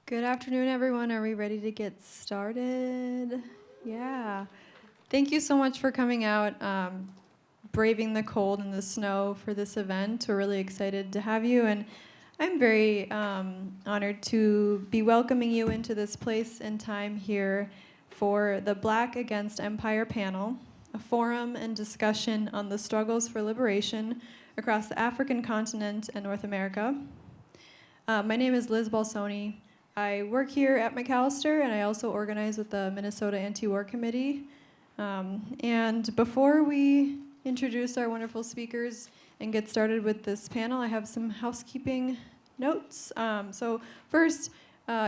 Good afternoon, everyone. Are we ready to get started? Yeah. Thank you so much for coming out, braving the cold and the snow for this event. We're really excited to have you, and I'm very honored to be welcoming you into this place and time here for the Black Against Empire panel, a forum and discussion on the struggles for liberation across the African continent and North America. My name is Liz Balsoni. I work here at Macalester, and I also organize with the Minnesota Anti-War Committee. And before we introduce our wonderful speakers and get started with this panel, I have some housekeeping notes. So first,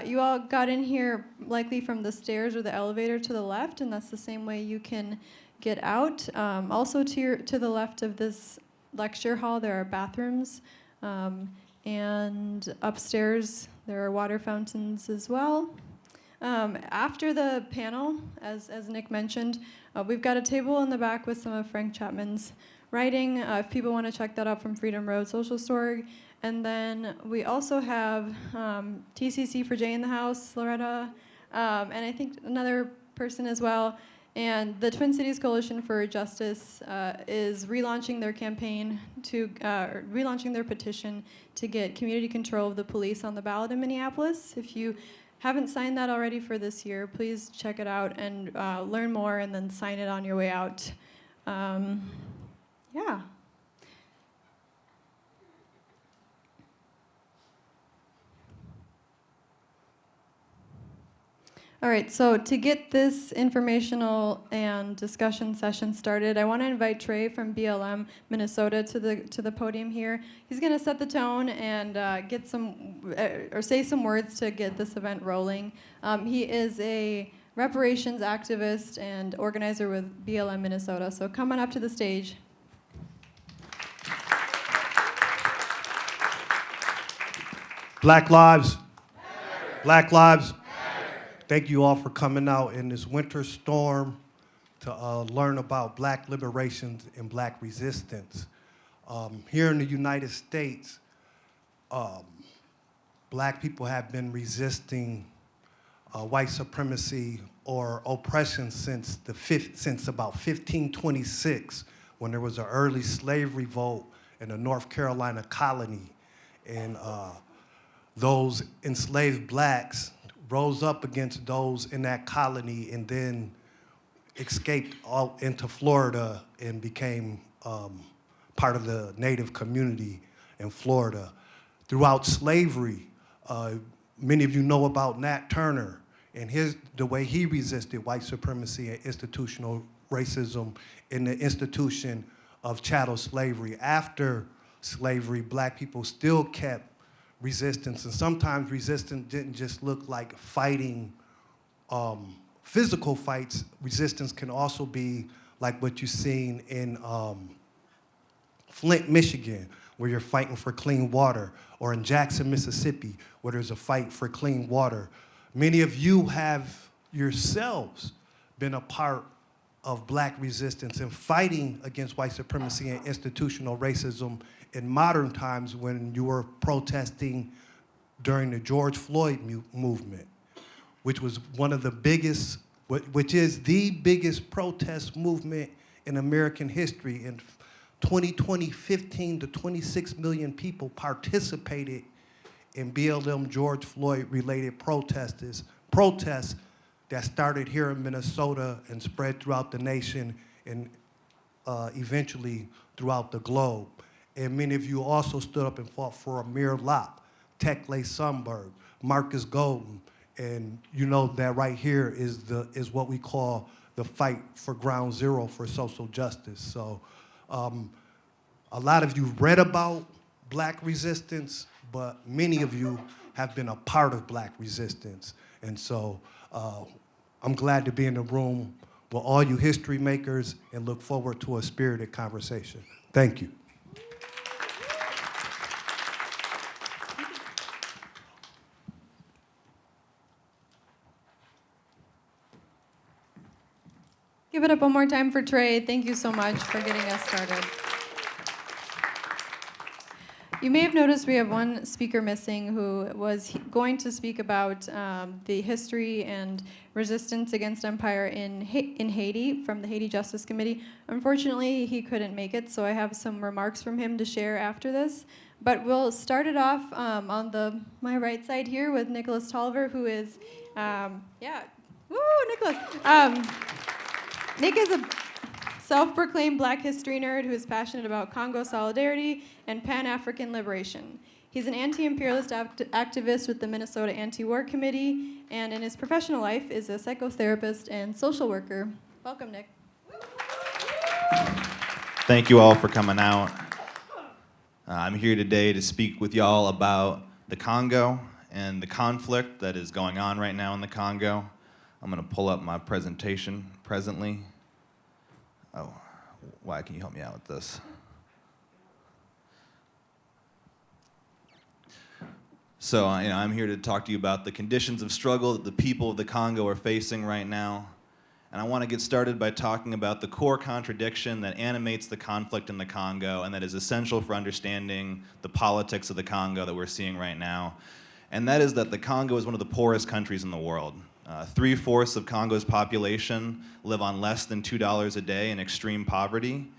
you all got in here likely from the stairs or the elevator to the left, and that's the same way you can get out. Also to the left of this lecture hall, there are bathrooms. And upstairs, there are water fountains as well. After the panel, as Nick mentioned, we've got a table in the back with some of Frank Chapman's writing, if people want to check that out from Freedom Road Social Store. And then we also have TCC for Jay in the house, Loretta, and I think another person as well. And the Twin Cities Coalition for Justice is relaunching their campaign relaunching their petition to get community control of the police on the ballot in Minneapolis. If you haven't signed that already for this year, please check it out and learn more and then sign it on your way out. Yeah. All right, so to get this informational and discussion session started, I want to invite Trey from BLM Minnesota to the podium here. He's going to set the tone and get some or say some words to get this event rolling. He is a reparations activist and organizer with BLM Minnesota. So come on up to the stage. Black lives. Black lives. Thank you all for coming out in this winter storm to learn about Black liberation and Black resistance. Here in the United States, Black people have been resisting white supremacy or oppression since about 1526, when there was an early slave revolt in the North Carolina colony, and those enslaved blacks rose up against those in that colony and then escaped all into Florida and became part of the native community in Florida. Throughout slavery, many of you know about Nat Turner and the way he resisted white supremacy and institutional racism in the institution of chattel slavery. After slavery, Black people still kept resistance, and sometimes resistance didn't just look like fighting physical fights. Resistance can also be like what you've seen in Flint, Michigan, where you're fighting for clean water, or in Jackson, Mississippi, where there's a fight for clean water. Many of you have yourselves been a part of Black resistance and fighting against white supremacy and institutional racism in modern times, when you were protesting during the George Floyd movement, which was one of the biggest, which is the biggest protest movement in American history. In 2020, 15 to 26 million people participated in BLM George Floyd related protests that started here in Minnesota and spread throughout the nation and eventually throughout the globe. And many of you also stood up and fought for Amir Locke, Tekle Sundberg, Marcus Golden, and you know that right here is what we call the fight for ground zero for social justice. So a lot of you read about Black resistance, but many of you have been a part of Black resistance. And so I'm glad to be in the room with all you history makers and look forward to a spirited conversation. Thank you. Give it up one more time for Trey. Thank you so much for getting us started. You may have noticed we have one speaker missing who was going to speak about the history and resistance against empire in Haiti from the Haiti Justice Committee. Unfortunately, he couldn't make it, so I have some remarks from him to share after this. But we'll start it off on my right side here with Nicholas Tolliver, who is, woo, Nicholas. Nick is a self-proclaimed Black history nerd who is passionate about Congo solidarity and Pan-African liberation. He's an anti-imperialist activist with the Minnesota Anti-War Committee, and in his professional life is a psychotherapist and social worker. Welcome, Nick. Thank you all for coming out. I'm here today to speak with y'all about the Congo and the conflict that is going on right now in the Congo. I'm going to pull up my presentation presently. Oh, why? Can you help me out with this? So, I'm here to talk to you about the conditions of struggle that the people of the Congo are facing right now. And I want to get started by talking about the core contradiction that animates the conflict in the Congo and that is essential for understanding the politics of the Congo that we're seeing right now. And that is that the Congo is one of the poorest countries in the world. 3/4 of Congo's population live on less than $2 a day in extreme poverty.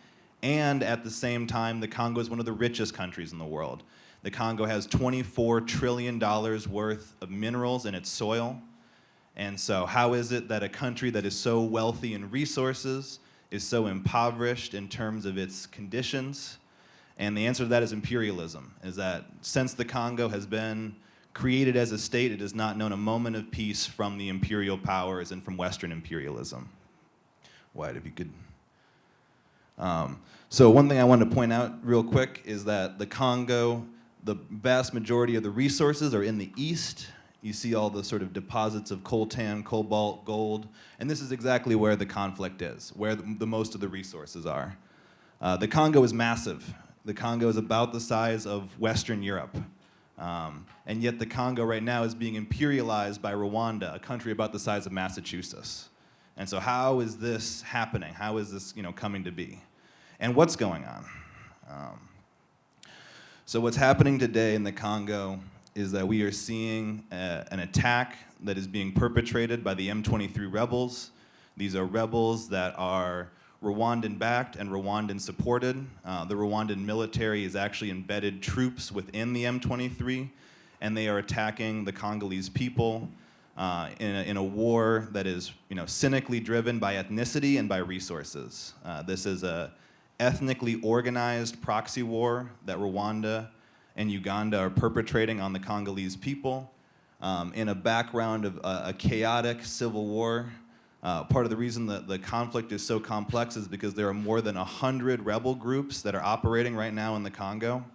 And at the same time, the Congo is one of the richest countries in the world. The Congo has $24 trillion worth of minerals in its soil. And so how is it that a country that is so wealthy in resources is so impoverished in terms of its conditions? And the answer to that is imperialism, is that since the Congo has been created as a state, it has not known a moment of peace from the imperial powers and from Western imperialism. Why, if you could. So one thing I wanted to point out real quick is that the Congo, the vast majority of the resources are in the east. You see all the sort of deposits of coltan, cobalt, gold, and this is exactly where the conflict is, where the most of the resources are. The Congo is massive. The Congo is about the size of Western Europe. And yet the Congo right now is being imperialized by Rwanda, a country about the size of Massachusetts. And so how is this happening? How is this coming to be? And what's going on? So what's happening today in the Congo is that we are seeing an attack that is being perpetrated by the M23 rebels. These are rebels that are Rwandan-backed and Rwandan-supported. The Rwandan military has actually embedded troops within the M23, and they are attacking the Congolese people in a war that is cynically driven by ethnicity and by resources. This is a ethnically organized proxy war that Rwanda and Uganda are perpetrating on the Congolese people in a background of a chaotic civil war. Part of the reason that the conflict is so complex is because there are more than 100 rebel groups that are operating right now in the Congo.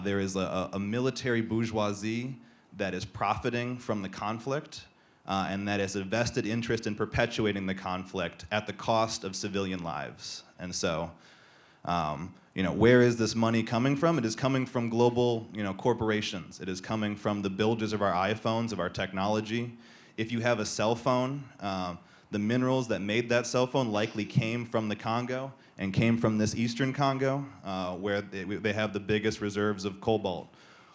There is a military bourgeoisie that is profiting from the conflict and that has a vested interest in perpetuating the conflict at the cost of civilian lives. And so, where is this money coming from? It is coming from global, corporations. It is coming from the builders of our iPhones, of our technology. If you have a cell phone, the minerals that made that cell phone likely came from the Congo and came from this eastern Congo, where they have the biggest reserves of cobalt.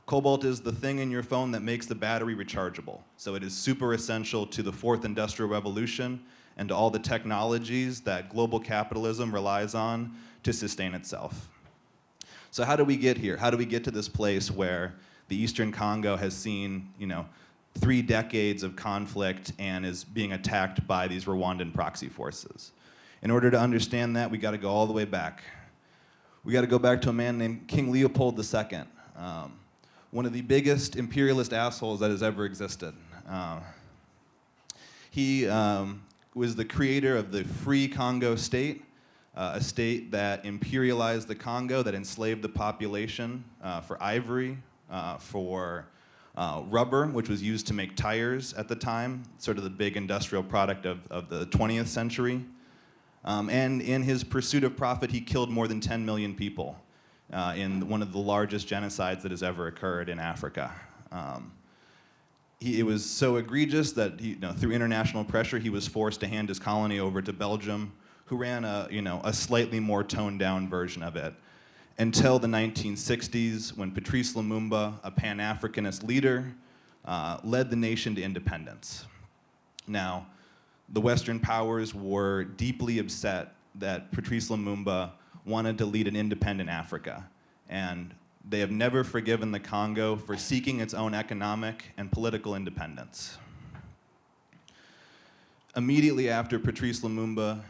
Cobalt is the thing in your phone that makes the battery rechargeable. So it is super essential to the fourth industrial revolution and to all the technologies that global capitalism relies on to sustain itself. So how do we get here? How do we get to this place where the Eastern Congo has seen, 3 decades of conflict and is being attacked by these Rwandan proxy forces? In order to understand that, we got to go all the way back. We got to go back to a man named King Leopold II, one of the biggest imperialist assholes that has ever existed. He was the creator of the Free Congo state, a state that imperialized the Congo, that enslaved the population for ivory, for rubber, which was used to make tires at the time, sort of the big industrial product of the 20th century. And in his pursuit of profit, he killed more than 10 million people in one of the largest genocides that has ever occurred in Africa. It was so egregious that through international pressure, he was forced to hand his colony over to Belgium, who ran a slightly more toned-down version of it, until the 1960s, when Patrice Lumumba, a Pan-Africanist leader, led the nation to independence. Now, the Western powers were deeply upset that Patrice Lumumba wanted to lead an independent Africa, and they have never forgiven the Congo for seeking its own economic and political independence. Immediately after Patrice Lumumba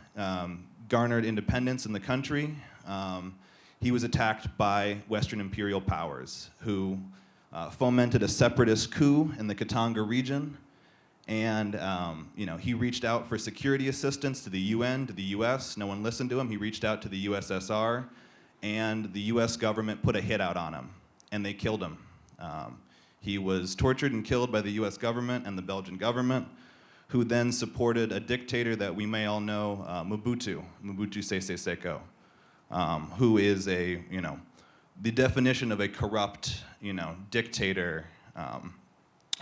garnered independence in the country, he was attacked by Western imperial powers who fomented a separatist coup in the Katanga region. And he reached out for security assistance to the UN, to the US. No one listened to him. He reached out to the USSR, and the US government put a hit out on him, and they killed him. He was tortured and killed by the US government and the Belgian government, who then supported a dictator that we may all know, Mobutu Sese Seko, who is the definition of a corrupt, dictator,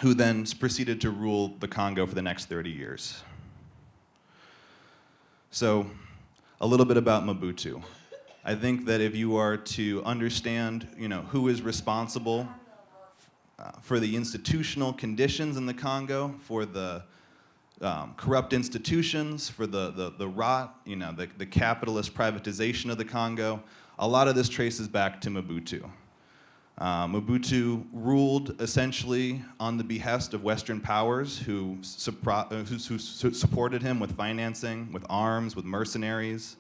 who then proceeded to rule the Congo for the next 30 years. So, a little bit about Mobutu. I think that if you are to understand, who is responsible for the institutional conditions in the Congo, for the corrupt institutions, for the rot, the capitalist privatization of the Congo, a lot of this traces back to Mobutu. Mobutu ruled essentially on the behest of Western powers who supported him with financing, with arms, with mercenaries.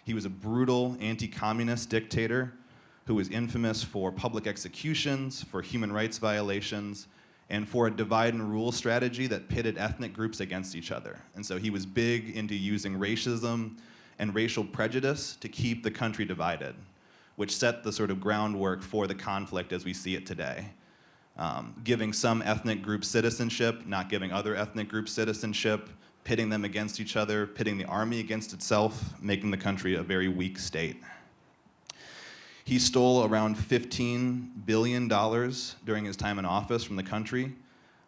He was a brutal anti-communist dictator who was infamous for public executions, for human rights violations, and for a divide and rule strategy that pitted ethnic groups against each other. And so he was big into using racism and racial prejudice to keep the country divided, which set the sort of groundwork for the conflict as we see it today. Giving some ethnic groups citizenship, not giving other ethnic groups citizenship, pitting them against each other, pitting the army against itself, making the country a very weak state. He stole around $15 billion during his time in office from the country,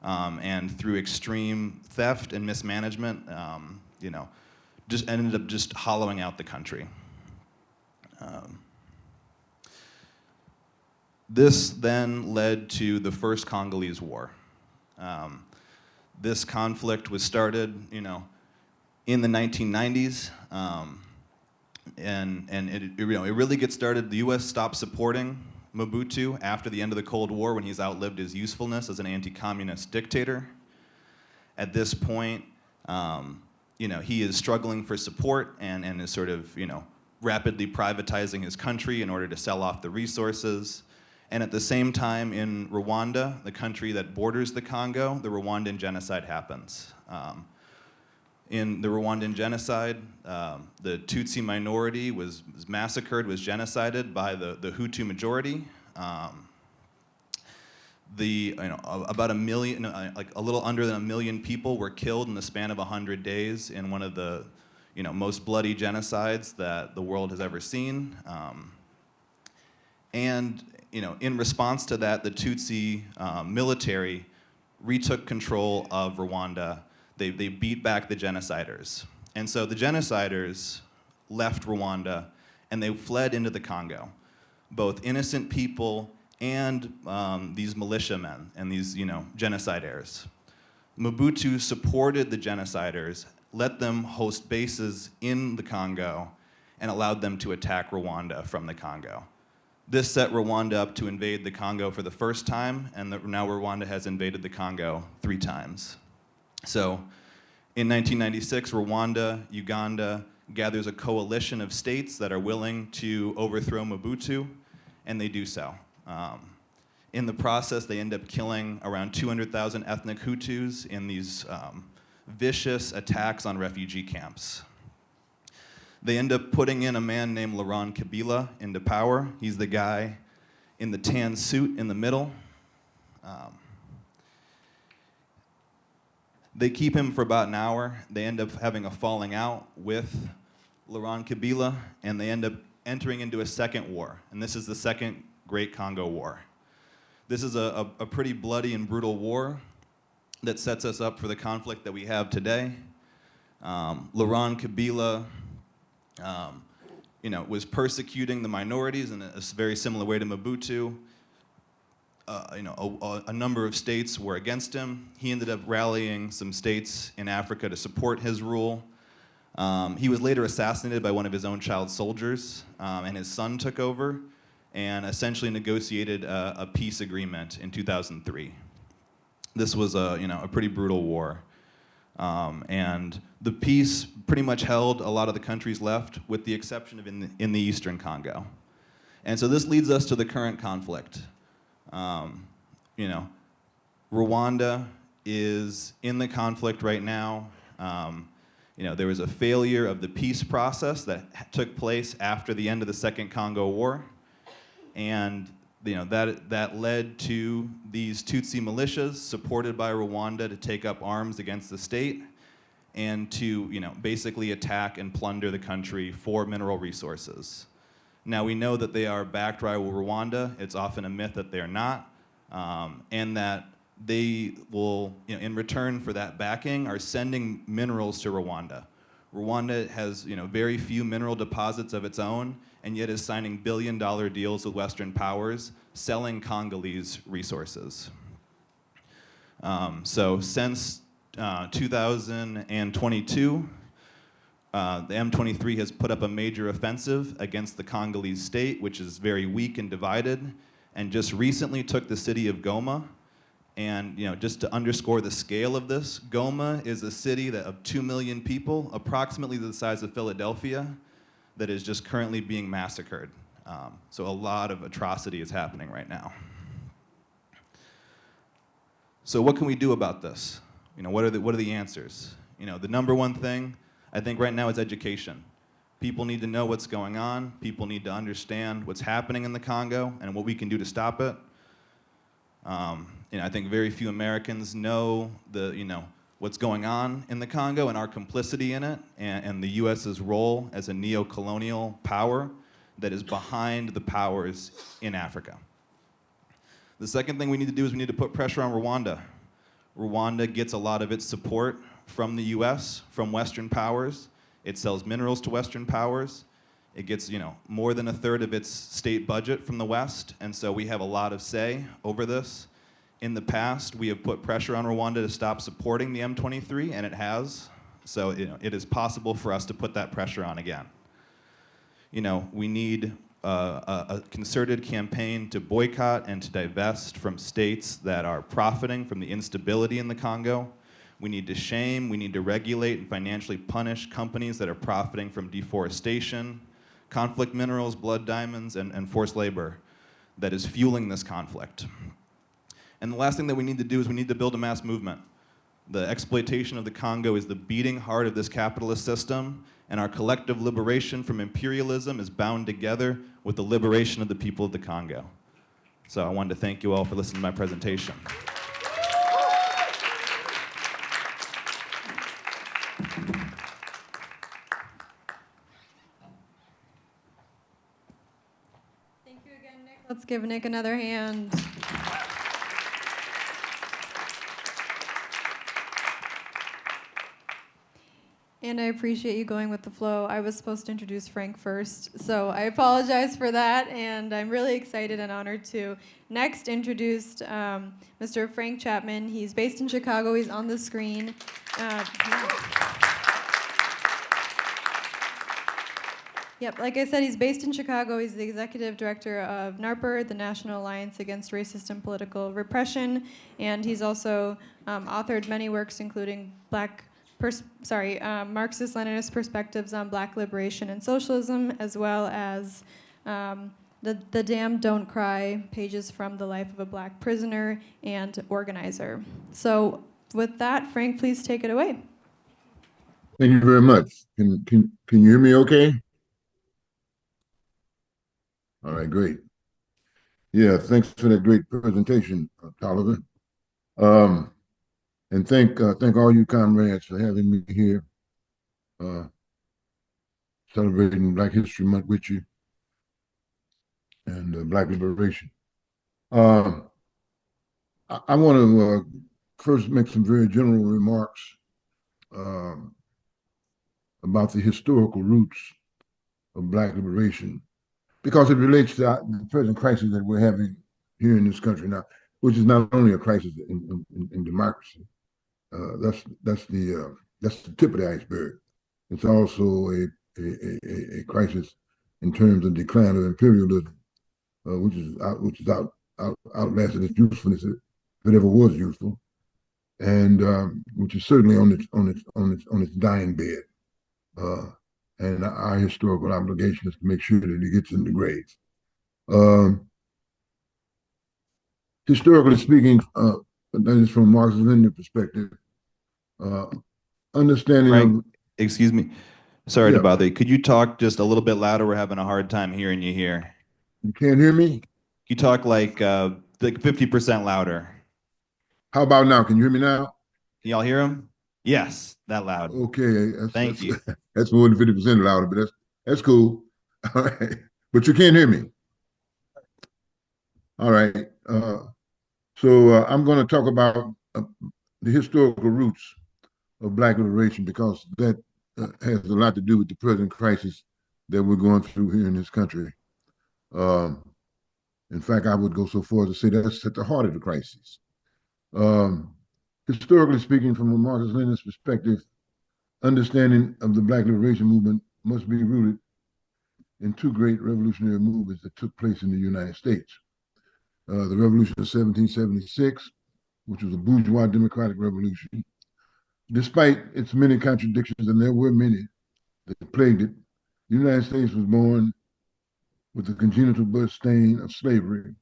and through extreme theft and mismanagement, just ended up just hollowing out the country. This then led to the First Congolese War. This conflict was started, in the 1990s, and it really gets started. The U.S. stopped supporting Mobutu after the end of the Cold War when he's outlived his usefulness as an anti-communist dictator. At this point, he is struggling for support and is sort of, rapidly privatizing his country in order to sell off the resources. And at the same time, in Rwanda, the country that borders the Congo, the Rwandan genocide happens. In the Rwandan genocide, the Tutsi minority was massacred, was genocided by the Hutu majority. About 1 million, a little under than 1 million people were killed in the span of 100 days in one of the most bloody genocides that the world has ever seen. In response to that, the Tutsi military retook control of Rwanda. They beat back the genociders. And so the genociders left Rwanda and they fled into the Congo. Both innocent people and these militiamen and these genocidaires. Mobutu supported the genociders, let them host bases in the Congo, and allowed them to attack Rwanda from the Congo. This set Rwanda up to invade the Congo for the first time, and now Rwanda has invaded the Congo 3 times. So in 1996, Rwanda, Uganda gathers a coalition of states that are willing to overthrow Mobutu, and they do so. In the process, they end up killing around 200,000 ethnic Hutus in these vicious attacks on refugee camps. They end up putting in a man named Laurent Kabila into power. He's the guy in the tan suit in the middle. They keep him for about an hour. They end up having a falling out with Laurent Kabila, and they end up entering into a second war. And this is the Second Great Congo War. This is a pretty bloody and brutal war that sets us up for the conflict that we have today. Laurent Kabila was persecuting the minorities in a very similar way to Mobutu. a number of states were against him. He ended up rallying some states in Africa to support his rule. He was later assassinated by one of his own child soldiers, and his son took over and essentially negotiated a peace agreement in 2003. This was a pretty brutal war. And the peace pretty much held a lot of the countries left, with the exception of in the eastern Congo. And so this leads us to the current conflict. Rwanda is in the conflict right now. There was a failure of the peace process that took place after the end of the Second Congo War. And that led to these Tutsi militias supported by Rwanda to take up arms against the state and to basically attack and plunder the country for mineral resources. Now we know that they are backed by Rwanda. It's often a myth that they're not, and that they will, in return for that backing, are sending minerals to Rwanda. Rwanda has very few mineral deposits of its own, and yet is signing billion-dollar deals with Western powers, selling Congolese resources. So since 2022, the M23 has put up a major offensive against the Congolese state, which is very weak and divided, and just recently took the city of Goma. And just to underscore the scale of this, Goma is a city of 2 million people, approximately the size of Philadelphia, that is just currently being massacred. So a lot of atrocity is happening right now. So what can we do about this? What are the answers? The number one thing I think right now is education. People need to know what's going on. People need to understand what's happening in the Congo and what we can do to stop it. I think very few Americans know what's going on in the Congo and our complicity in it, and the U.S.'s role as a neo-colonial power that is behind the powers in Africa. The second thing we need to do is we need to put pressure on Rwanda. Rwanda gets a lot of its support from the U.S., from Western powers. It sells minerals to Western powers. It gets, more than a third of its state budget from the West, and so we have a lot of say over this. In the past, we have put pressure on Rwanda to stop supporting the M23, and it has. So, it is possible for us to put that pressure on again. We need a concerted campaign to boycott and to divest from states that are profiting from the instability in the Congo. We need to shame, we need to regulate and financially punish companies that are profiting from deforestation, conflict minerals, blood diamonds, and forced labor that is fueling this conflict. And the last thing that we need to do is we need to build a mass movement. The exploitation of the Congo is the beating heart of this capitalist system, and our collective liberation from imperialism is bound together with the liberation of the people of the Congo. So I wanted to thank you all for listening to my presentation. Thank you again, Nick. Let's give Nick another hand. And I appreciate you going with the flow. I was supposed to introduce Frank first, so I apologize for that, and I'm really excited and honored to next introduce Mr. Frank Chapman. He's based in Chicago. He's on the screen. Yep, like I said, he's based in Chicago. He's the executive director of NARPR, the National Alliance Against Racist and Political Repression, and he's also authored many works, including Marxist-Leninist perspectives on Black liberation and socialism, as well as the Damned Don't Cry, pages from the life of a Black prisoner and organizer. So with that, Frank, please take it away. Thank you very much. Can you hear me okay? All right, great. Yeah, thanks for that great presentation, Tolliver. And thank all you comrades for having me here, celebrating Black History Month with you and Black liberation. I want to first make some very general remarks about the historical roots of Black liberation, because it relates to the present crisis that we're having here in this country now, which is not only a crisis in democracy. That's the tip of the iceberg. It's also a crisis in terms of decline of imperialism, which is outlasted its usefulness if it ever was useful, and which is certainly on its dying bed. Uh, and our historical obligation is to make sure that it gets in the grave. Um, Historically speaking, that is from a Marxist-Lenin perspective, uh, understanding Frank, of, excuse me. Sorry to yeah, bother you. Could you talk just a little bit louder? We're having a hard time hearing you here. you can't hear me? You talk like 50% louder. How about now? Can you hear me now? Can y'all hear him? Yes, that loud. Okay, Thank you. that's more than 50% louder, but that's cool. All right, but you can't hear me. All right. So I'm going to talk about the historical roots of Black liberation because that has a lot to do with the present crisis that we're going through here in this country. Um, in fact, I would go so far as to say that's at the heart of the crisis. Um, Historically speaking, from a Marxist-Leninist perspective, understanding of the Black liberation movement must be rooted in two great revolutionary movements that took place in the United States. The Revolution of 1776, which was a bourgeois democratic revolution. Despite its many contradictions, and there were many that plagued it, the United States was born with the congenital birth stain of slavery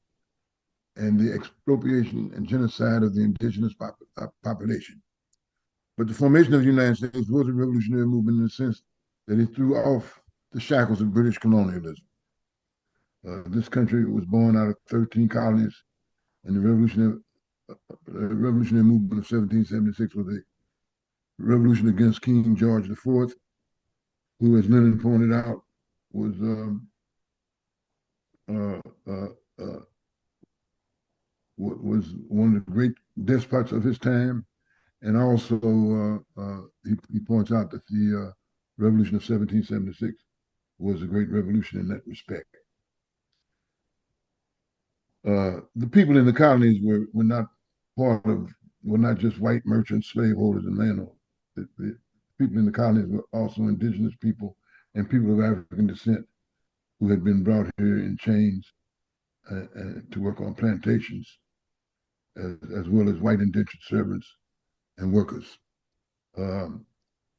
and the expropriation and genocide of the indigenous population. But the formation of the United States was a revolutionary movement in the sense that it threw off the shackles of British colonialism. This country was born out of 13 colonies, and the revolutionary movement of 1776 was a revolution against King George IV, who, as Lenin pointed out, was uh, uh, uh, was one of the great despots of his time, and also he points out that the revolution of 1776 was a great revolution in that respect. The people in the colonies were not part of were not just white merchants, slaveholders, and landowners. The people in the colonies were also indigenous people and people of African descent who had been brought here in chains to work on plantations, as well as white indentured servants and workers. Um,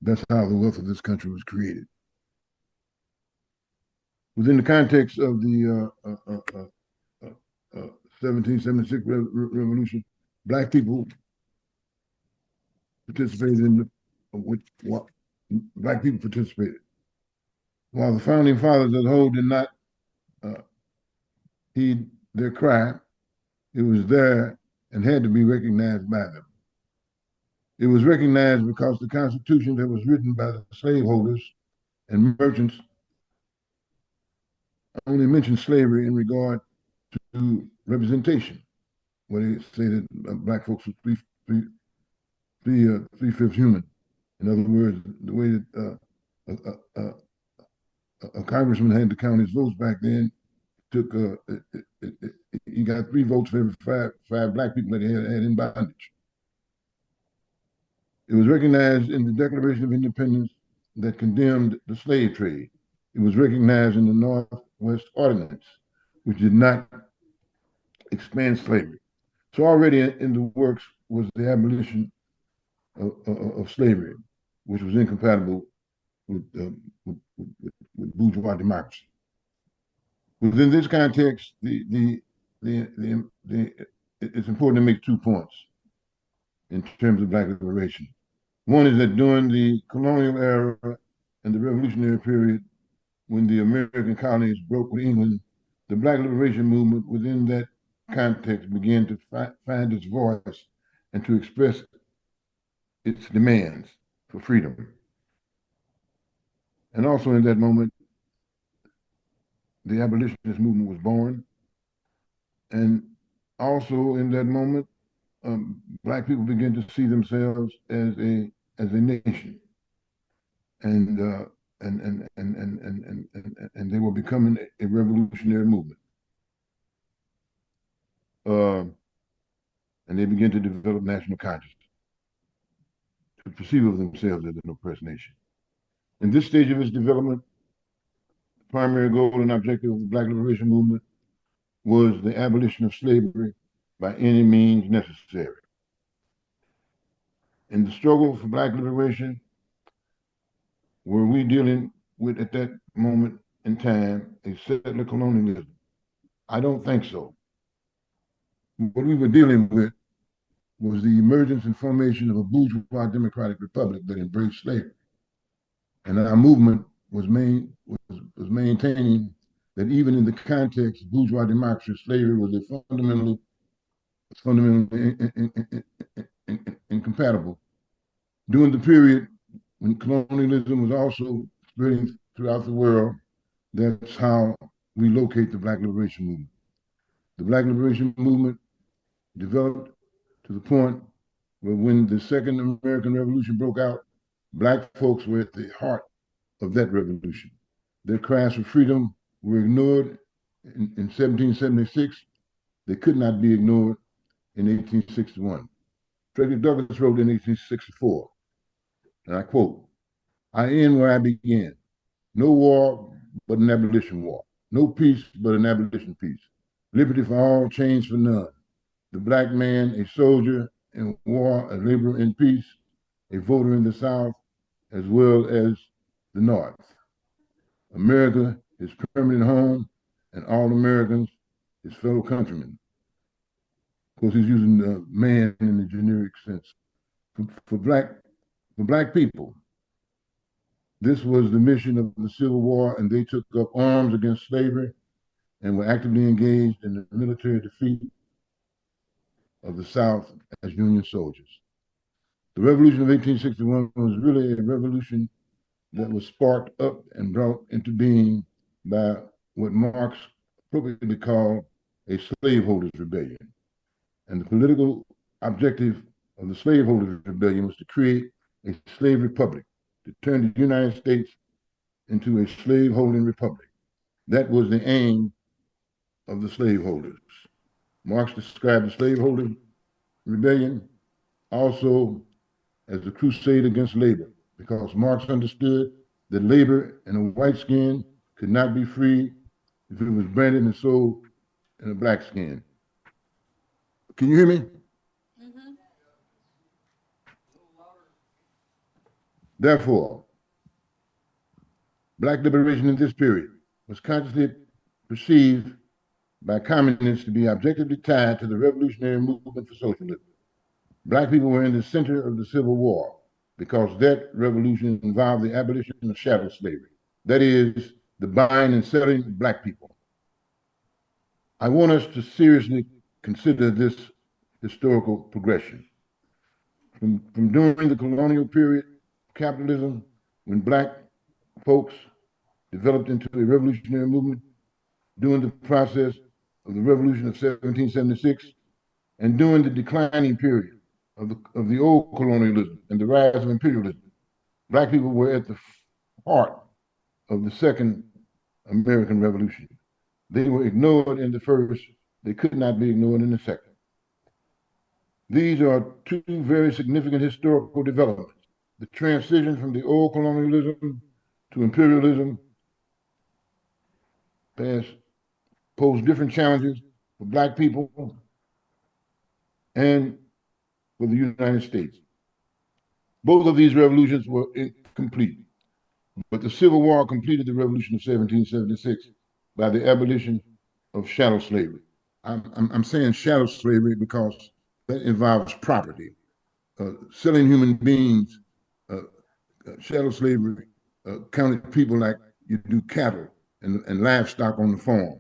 that's how the wealth of this country was created. Within the context of the 1776 revolution, Black people participated in which what Black people participated. While the founding fathers as a whole did not uh, heed their cry, it was there and had to be recognized by them. It was recognized because the Constitution that was written by the slaveholders and merchants only mentioned slavery in regard to representation, where they say that Black folks were three-fifths human. In other words, the way that a congressman had to count his votes back then took he got 3 votes for every five Black people that he had in bondage. It was recognized in the Declaration of Independence that condemned the slave trade. It was recognized in the Northwest Ordinance, which did not expand slavery. So already in the works was the abolition of slavery, which was incompatible with, with bourgeois democracy. Within this context, it's important to make 2 points in terms of Black liberation. One is that during the colonial era and the revolutionary period, when the American colonies broke with England, the Black liberation movement within that context began to find its voice and to express its demands for freedom. And also in that moment, the abolitionist movement was born. And also in that moment, Black people began to see themselves as a nation, and and they were becoming a revolutionary movement. uh, and they begin to develop national consciousness, to perceive of themselves as an oppressed nation. In this stage of its development, the primary goal and objective of the Black Liberation Movement was the abolition of slavery by any means necessary. In the struggle for Black liberation, were we dealing with, at that moment in time, a settler colonialism? I don't think so. What we were dealing with was the emergence and formation of a bourgeois democratic republic that embraced slavery. And our movement was maintaining that even in the context of bourgeois democracy, slavery was fundamentally incompatible. During the period when colonialism was also spreading throughout the world, that's how we locate the Black Liberation Movement. The Black Liberation Movement developed to the point where when the Second American Revolution broke out, Black folks were at the heart of that revolution. Their cries for freedom were ignored in 1776. They could not be ignored in 1861. Frederick Douglass wrote in 1864, and I quote, I end where I began. No war but an abolition war. No peace but an abolition peace. Liberty for all, change for none. The black man, a soldier in war, a laborer in peace, a voter in the South, as well as the North. America, his permanent home, and all Americans, his fellow countrymen. Of course, he's using man in the generic sense. For black people, this was the mission of the Civil War, and they took up arms against slavery and were actively engaged in the military defeat of the South as Union soldiers. The Revolution of 1861 was really a revolution that was sparked up and brought into being by what Marx appropriately called a slaveholders' rebellion. And the political objective of the slaveholders' rebellion was to create a slave republic, to turn the United States into a slave-holding republic. That was the aim of the slaveholders. Marx described the slaveholder rebellion also as the crusade against labor, because Marx understood that labor in a white skin could not be free if it was branded and sold in a black skin. Can you hear me? Mm-hmm. Therefore, black liberation in this period was consciously perceived by communists to be objectively tied to the revolutionary movement for socialism. Black people were in the center of the Civil War because that revolution involved the abolition of chattel slavery. That is, the buying and selling of black people. I want us to seriously consider this historical progression. From during the colonial period of capitalism, when black folks developed into a revolutionary movement, during the process of the revolution of 1776, and during the declining period of the old colonialism and the rise of imperialism, black people were at the heart of the Second American Revolution. They were ignored in the first, they could not be ignored in the second. These are two very significant historical developments. The transition from the old colonialism to imperialism posed different challenges for black people and for the United States. Both of these revolutions were incomplete, but the Civil War completed the Revolution of 1776 by the abolition of chattel slavery. I'm saying chattel slavery because that involves property, selling human beings. Chattel slavery counted people like you do cattle and livestock on the farm.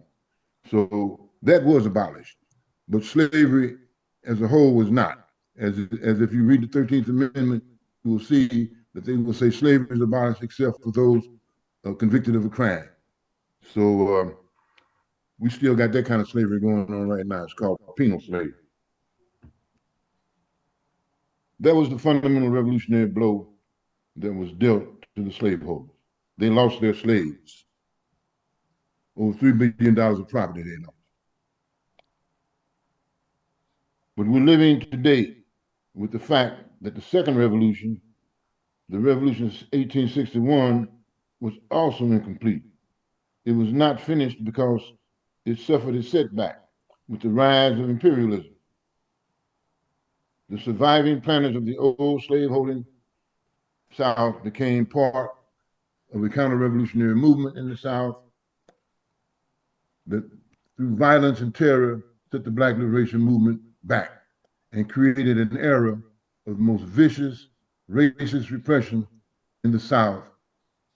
So that was abolished, but slavery as a whole was not. As if you read the 13th Amendment, you will see that they will say slavery is abolished except for those convicted of a crime. So we still got that kind of slavery going on right now. It's called penal slavery. That was the fundamental revolutionary blow that was dealt to the slaveholders. They lost their slaves. Over $3 billion of property they lost. But we're living today with the fact that the second revolution, the revolution of 1861, was also incomplete. It was not finished because it suffered a setback with the rise of imperialism. The surviving planters of the old slaveholding South became part of a counter-revolutionary movement in the South that, through violence and terror, set the Black liberation movement back and created an era of the most vicious, racist repression in the South,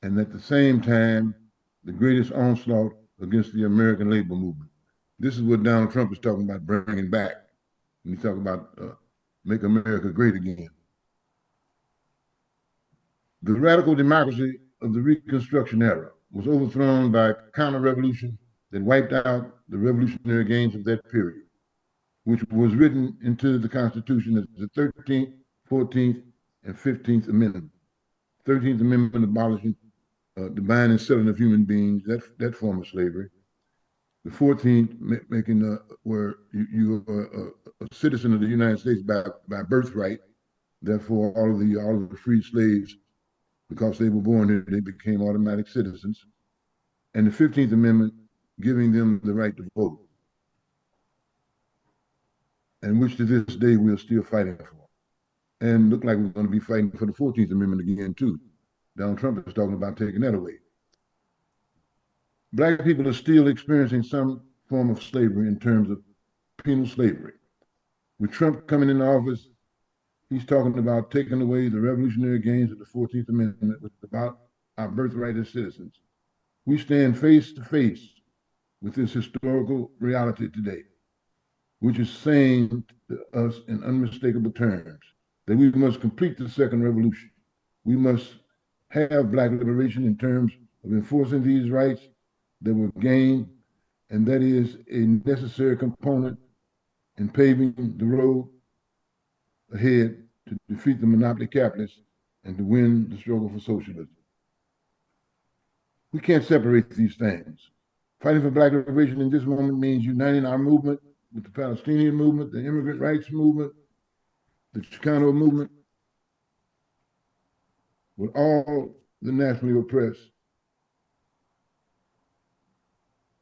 and at the same time, the greatest onslaught against the American labor movement. This is what Donald Trump is talking about bringing back when he talks about make America great again. The radical democracy of the Reconstruction era was overthrown by a counter-revolution that wiped out the revolutionary gains of that period, which was written into the Constitution as the 13th, 14th, and 15th Amendment. 13th Amendment abolishing the buying and selling of human beings, that form of slavery. The 14th making where you are a citizen of the United States by birthright. Therefore, all of the free slaves, because they were born here, they became automatic citizens. And the 15th Amendment giving them the right to vote, and which to this day we're still fighting for. And look like we're going to be fighting for the 14th Amendment again, too. Donald Trump is talking about taking that away. Black people are still experiencing some form of slavery in terms of penal slavery. With Trump coming into office, he's talking about taking away the revolutionary gains of the 14th Amendment, which is about our birthright as citizens. We stand face to face with this historical reality today, which is saying to us in unmistakable terms that we must complete the second revolution. We must have Black liberation in terms of enforcing these rights that were gained, and that is a necessary component in paving the road ahead to defeat the monopoly capitalists and to win the struggle for socialism. We can't separate these things. Fighting for Black liberation in this moment means uniting our movement with the Palestinian movement, the immigrant rights movement, the Chicano movement, with all the nationally oppressed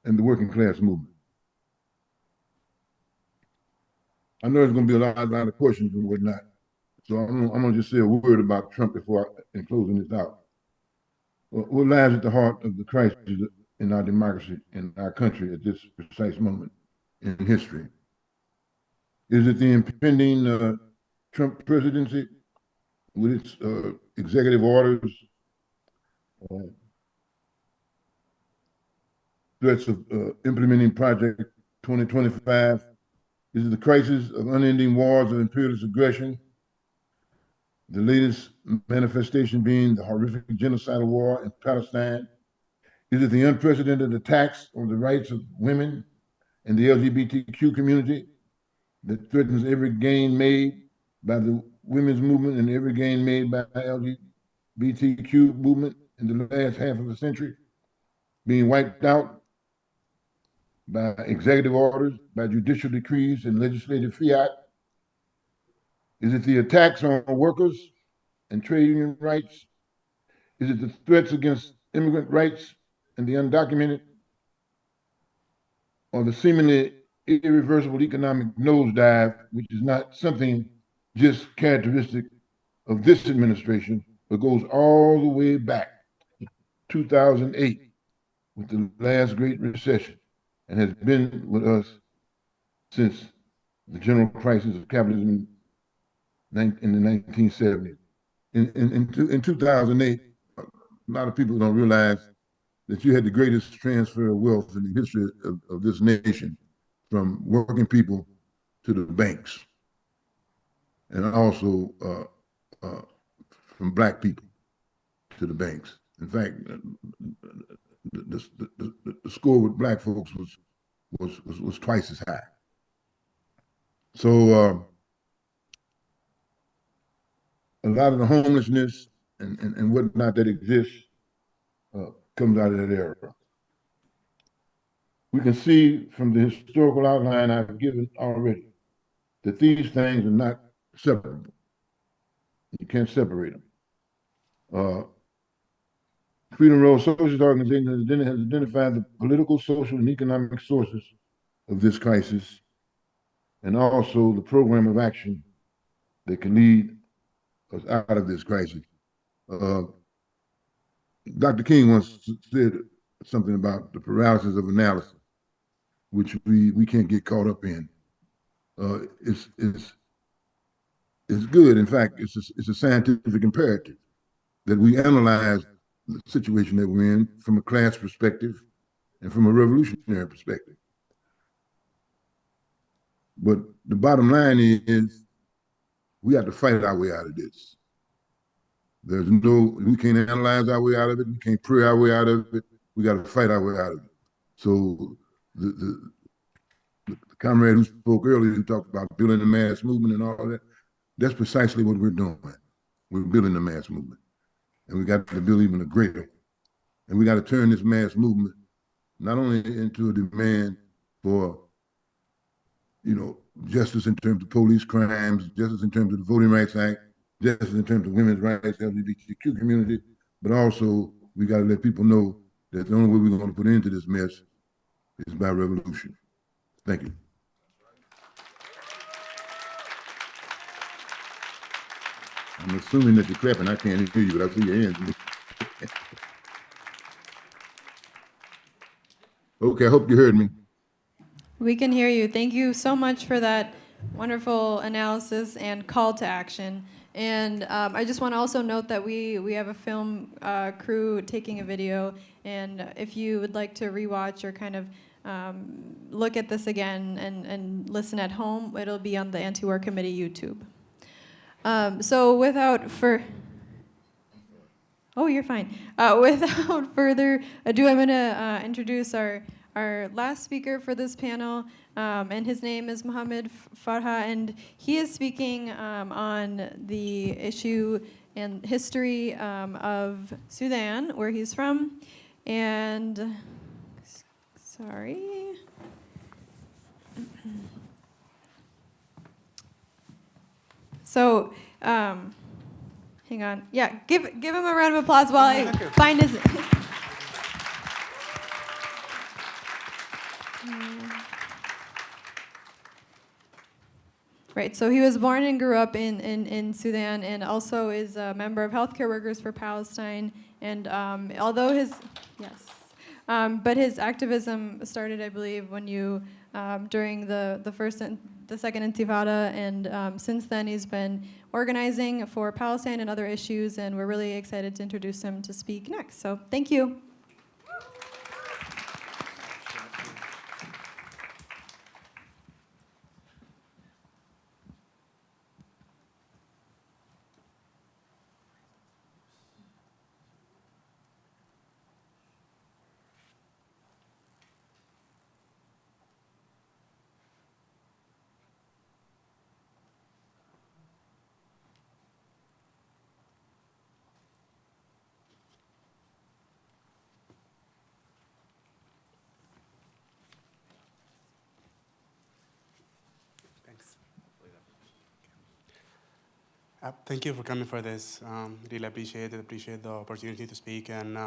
and the working class movement. I know there's going to be a lot of questions and whatnot, so I'm going to just say a word about Trump in closing this out. What lies at the heart of the crisis in our democracy, in our country at this precise moment in history? Is it the impending Trump presidency with its executive orders, uh, threats of implementing Project 2025? Is it the crisis of unending wars of imperialist aggression? The latest manifestation being the horrific genocidal war in Palestine? Is it the unprecedented attacks on the rights of women and the LGBTQ community that threatens every gain made by the women's movement and every gain made by the LGBTQ movement in the last half of a century being wiped out by executive orders, by judicial decrees and legislative fiat? Is it the attacks on workers and trade union rights? Is it the threats against immigrant rights and the undocumented? Or the seemingly irreversible economic nosedive, which is not something just characteristic of this administration, but goes all the way back to 2008 with the last Great Recession and has been with us since the general crisis of capitalism in the 1970s. In 2008, a lot of people don't realize that you had the greatest transfer of wealth in the history of this nation from working people to the banks, and also from black people to the banks. In fact, the score with black folks was twice as high. So a lot of the homelessness and whatnot that exists comes out of that era. We can see from the historical outline I've given already that these things are not separable. You can't separate them. Uh, Freedom Road Socialist Organization has identified the political, social, and economic sources of this crisis, and also the program of action that can lead us out of this crisis. Uh, Dr. King once said something about the paralysis of analysis, which we can't get caught up in. It's good. In fact, it's a scientific imperative that we analyze the situation that we're in from a class perspective and from a revolutionary perspective. But the bottom line is we have to fight our way out of this. We can't analyze our way out of it. We can't pray our way out of it. We got to fight our way out of it. So the comrade who spoke earlier, who talked about building the mass movement and all of that, that's precisely what we're doing. We're building the mass movement. And we got to build even a greater. And we got to turn this mass movement not only into a demand for, justice in terms of police crimes, justice in terms of the Voting Rights Act, justice in terms of women's rights, LGBTQ community, but also we got to let people know that the only way we're going to put an end to this mess is by revolution. Thank you. I'm assuming that you're clapping. I can't hear you, but I see your hands. Okay, I hope you heard me. We can hear you. Thank you so much for that wonderful analysis and call to action. And I just want to also note that we have a film crew taking a video, and if you would like to rewatch or kind of look at this again and listen at home, it'll be on the Anti-War Committee YouTube. So oh, you're fine. Without further ado, I'm going to introduce our last speaker for this panel, and his name is Mohammed Farha, and he is speaking on the issue and history of Sudan, where he's from, and sorry. So, hang on. Yeah, give him a round of applause while I find his. Right, so he was born and grew up in Sudan, and also is a member of Healthcare Workers for Palestine. And although but his activism started, I believe, during the first and the second Intifada, and since then he's been organizing for Palestine and other issues, and we're really excited to introduce him to speak next. So thank you. Thank you for coming for this. Really appreciate it. Appreciate the opportunity to speak. And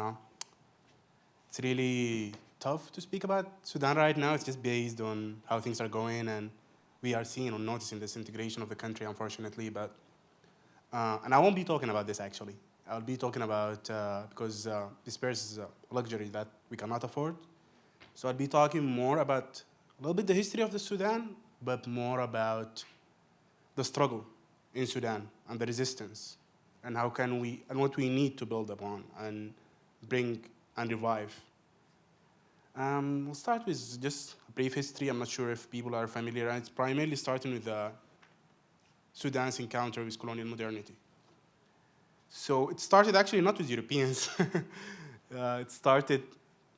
it's really tough to speak about Sudan right now. It's just based on how things are going, and we are seeing or noticing this integration of the country, unfortunately. But and I won't be talking about this actually. I'll be talking about because disperse is a luxury that we cannot afford. So I'll be talking more about a little bit the history of the Sudan, but more about the struggle in Sudan and the resistance, and how can we, and what we need to build upon and bring and revive. We'll start with just a brief history. I'm not sure if people are familiar. It's primarily starting with Sudan's encounter with colonial modernity. So it started actually not with Europeans. It started,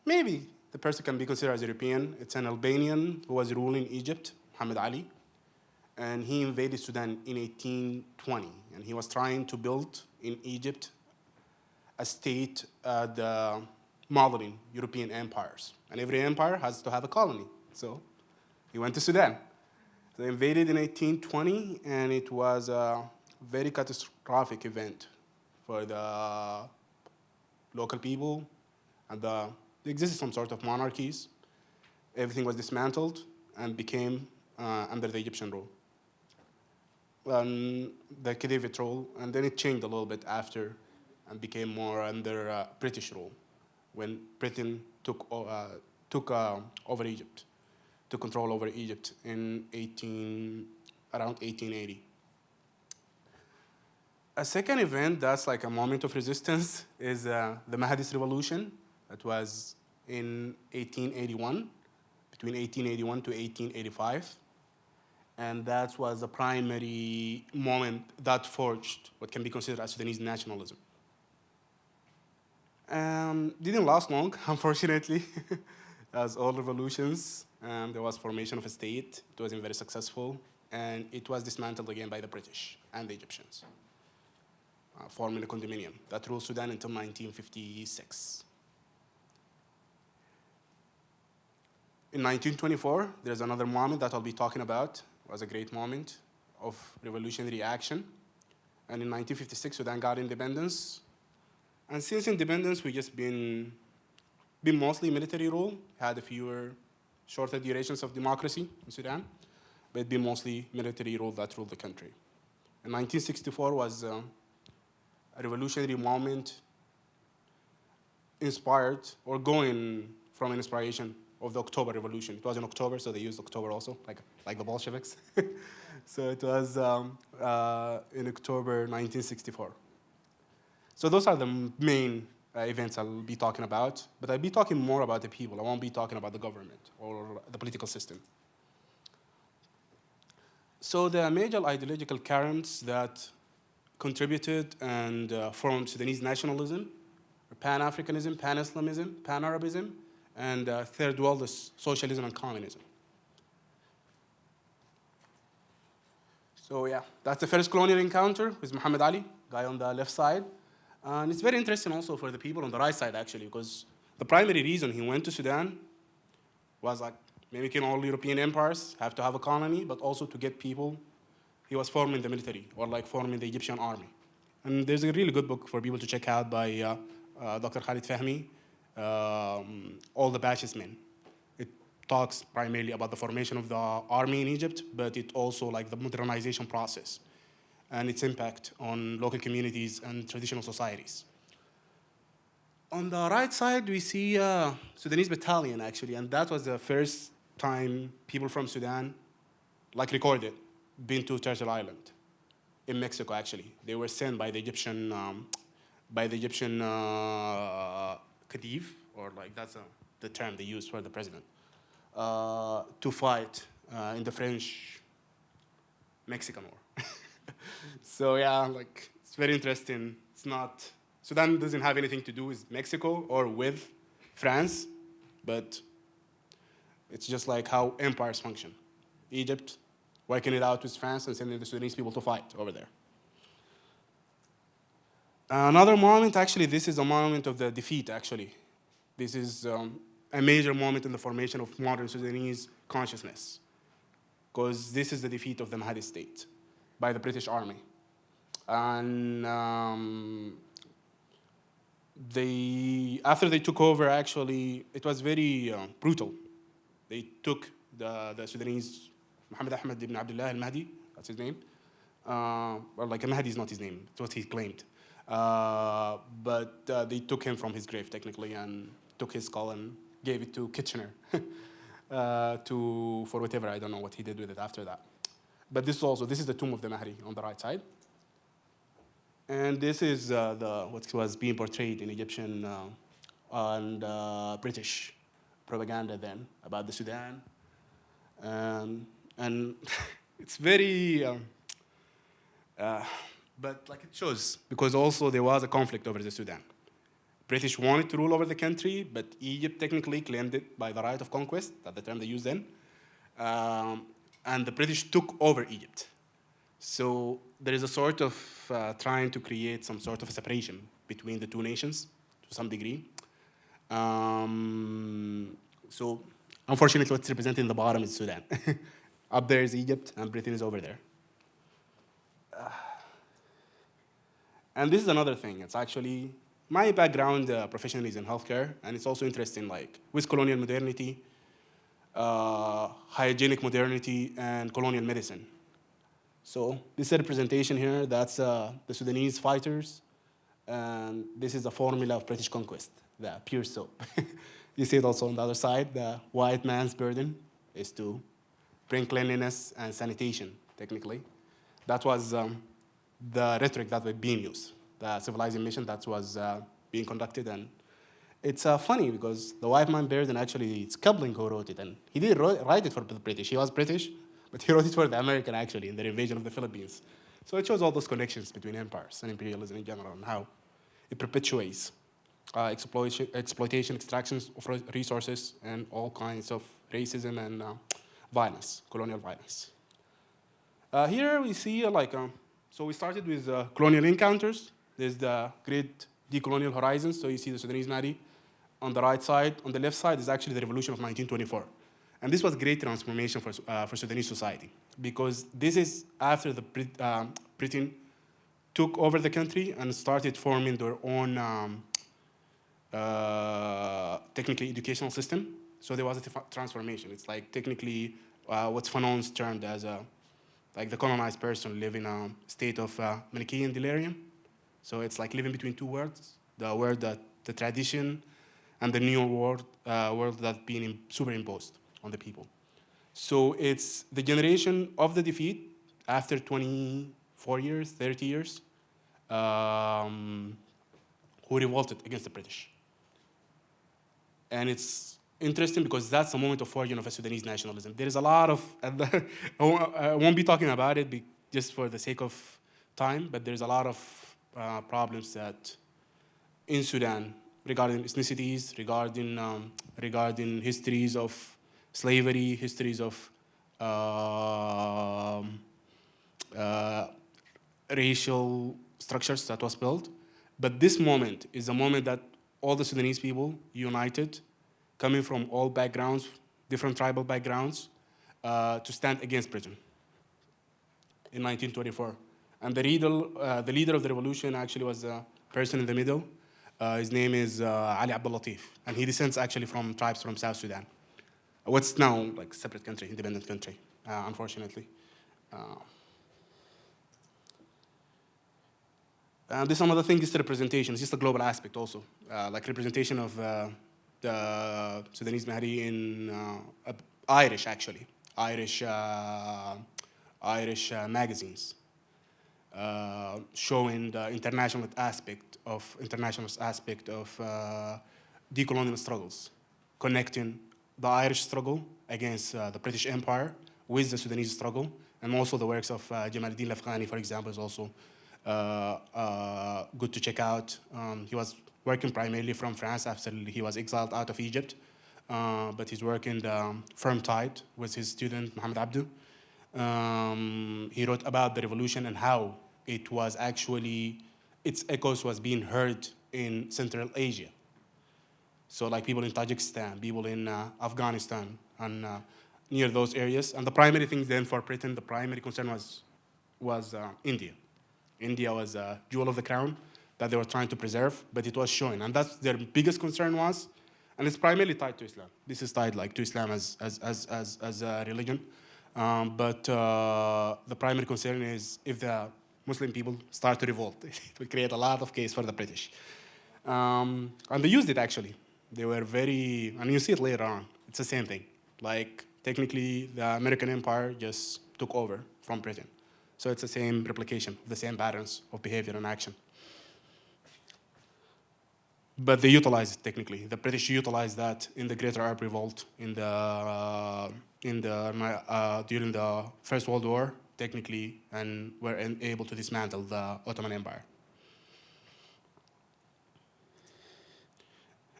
maybe the person can be considered as European. It's an Albanian who was ruling Egypt, Muhammad Ali. And he invaded Sudan in 1820. And he was trying to build in Egypt a state the modeling European empires. And every empire has to have a colony. So he went to Sudan. They invaded in 1820, and it was a very catastrophic event for the local people, and there existed some sort of monarchies. Everything was dismantled and became under the Egyptian rule, the Khedive rule, and then it changed a little bit after and became more under British rule when Britain took over Egypt, took control over Egypt in around 1880. A second event that's like a moment of resistance is the Mahdi's revolution. That was in 1881, between 1881 to 1885. And that was the primary moment that forged what can be considered as Sudanese nationalism. Didn't last long, unfortunately. As all revolutions, there was formation of a state. It wasn't very successful, and it was dismantled again by the British and the Egyptians, forming a condominium that ruled Sudan until 1956. In 1924, there's another moment that I'll be talking about. It was a great moment of revolutionary action. And in 1956, Sudan got independence. And since independence, we've just been mostly military rule, had a fewer shorter durations of democracy in Sudan, but it's been mostly military rule that ruled the country. And 1964 was a revolutionary moment inspired, or going from an inspiration of the October Revolution. It was in October, so they used October also, like the Bolsheviks. So it was in October 1964. So those are the main events I'll be talking about, but I'll be talking more about the people. I won't be talking about the government or the political system. So the major ideological currents that contributed and formed Sudanese nationalism are Pan-Africanism, Pan-Islamism, Pan-Arabism, and Third World socialism and communism. So yeah, that's the first colonial encounter with Muhammad Ali, guy on the left side. And it's very interesting also for the people on the right side, actually, because the primary reason he went to Sudan was like mimicking all European empires, have to have a colony, but also to get people. He was forming the military, or like forming the Egyptian army. And there's a really good book for people to check out by Dr. Khalid Fahmy, All the Bash's Men. It talks primarily about the formation of the army in Egypt, but it also like the modernization process and its impact on local communities and traditional societies. On the right side, we see Sudanese battalion, actually, and that was the first time people from Sudan, like recorded, been to Turtle Island in Mexico, actually. They were sent by the Egyptian Khedive, or like that's the term they used for the president, to fight in the French-Mexican War. So yeah, like it's very interesting. It's not, Sudan doesn't have anything to do with Mexico or with France, but it's just like how empires function. Egypt working it out with France and sending the Sudanese people to fight over there. Another moment, actually, this is a moment of the defeat, actually. This is a major moment in the formation of modern Sudanese consciousness, because this is the defeat of the Mahdi state by the British Army. And after they took over, actually, it was very brutal. They took the Sudanese, Muhammad Ahmed ibn Abdullah al-Mahdi, that's his name. Well, like al-Mahdi is not his name, it's what he claimed. But they took him from his grave, technically, and took his skull and gave it to Kitchener for whatever, I don't know what he did with it after that. But this is the tomb of the Mahdi on the right side. And this is what was being portrayed in Egyptian and British propaganda then about the Sudan. And it's very, but like it shows, because also there was a conflict over the Sudan. British wanted to rule over the country, but Egypt technically claimed it by the right of conquest, that's the term they used then. And the British took over Egypt. So there is a sort of trying to create some sort of a separation between the two nations to some degree. So unfortunately, what's represented in the bottom is Sudan. Up there is Egypt, and Britain is over there. And this is another thing. It's actually, my background professionally is in healthcare, and it's also interesting, like, with colonial modernity, hygienic modernity, and colonial medicine. So this is a representation here. That's the Sudanese fighters. And this is the formula of British conquest, the pure soap. You see it also on the other side. The white man's burden is to bring cleanliness and sanitation, technically. That was the rhetoric that was being used, the civilizing mission that was being conducted. And it's funny because the white man burden, actually, it's Kipling who wrote it. And he didn't write it for the British. He was British, but he wrote it for the American, actually, in their invasion of the Philippines. So it shows all those connections between empires and imperialism in general, and how it perpetuates exploitation, extractions of resources, and all kinds of racism and violence, colonial violence. Here we see so we started with colonial encounters. There's the great decolonial horizons. So you see the Sudanese Mahdi on the right side. On the left side is actually the revolution of 1924. And this was a great transformation for Sudanese society, because this is after the Britain took over the country and started forming their own technically educational system. So there was a transformation. It's like technically what's Fanon's termed as like the colonized person living in a state of Manichaean delirium. So it's like living between two worlds, the world that the tradition and the new world that's being superimposed on the people. So it's the generation of the defeat after 24 years, 30 years, who revolted against the British. And it's interesting because that's the moment of origin of a Sudanese nationalism. There is a lot of, I won't be talking about it just for the sake of time, but there's a lot of problems that in Sudan regarding ethnicities, regarding histories of slavery, histories of racial structures that was built. But this moment is a moment that all the Sudanese people united, coming from all backgrounds, different tribal backgrounds, to stand against Britain in 1924. And the leader of the revolution actually was a person in the middle. His name is Ali Abdul Latif, and he descends actually from tribes from South Sudan. What's now like a separate country, independent country, unfortunately. This another thing is the representation. It's just a global aspect also, like representation of the Sudanese Mahdi in Irish, actually, Irish magazines, showing the international aspect of decolonial struggles, connecting the Irish struggle against the British Empire with the Sudanese struggle, and also the works of Jamaluddin Afghani, for example, is also good to check out. He was working primarily from France after he was exiled out of Egypt, but he's working the Firm Tide with his student, Mohammed Abdu. He wrote about the revolution and how it was actually, its echoes was being heard in Central Asia. So like people in Tajikistan, people in Afghanistan, and near those areas. And the primary thing then for Britain, the primary concern was India. India was a jewel of the crown that they were trying to preserve, but it was showing. And that's their biggest concern was, and it's primarily tied to Islam. This is tied like to Islam as a religion. But the primary concern is if the Muslim people start to revolt, it would create a lot of case for the British. And they used it actually. They were very, and you see it later on, it's the same thing. Like technically the American empire just took over from Britain. So it's the same replication of the same patterns of behavior and action. But they utilized it technically. The British utilized that in the Greater Arab Revolt during the First World War, technically, and were able to dismantle the Ottoman Empire.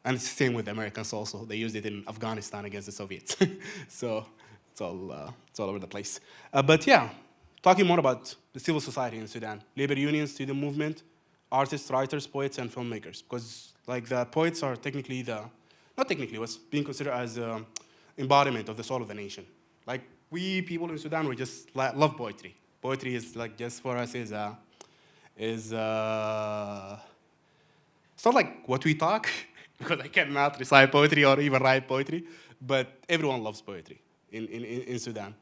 And it's the same with the Americans also. They used it in Afghanistan against the Soviets. So it's all over the place. But yeah, talking more about the civil society in Sudan, labor unions, student movement, artists, writers, poets, and filmmakers. Because like the poets are technically what's being considered as embodiment of the soul of the nation. Like we people in Sudan, we just love poetry. Poetry is like just for us is it's not like what we talk, because I cannot recite poetry or even write poetry, but everyone loves poetry in Sudan.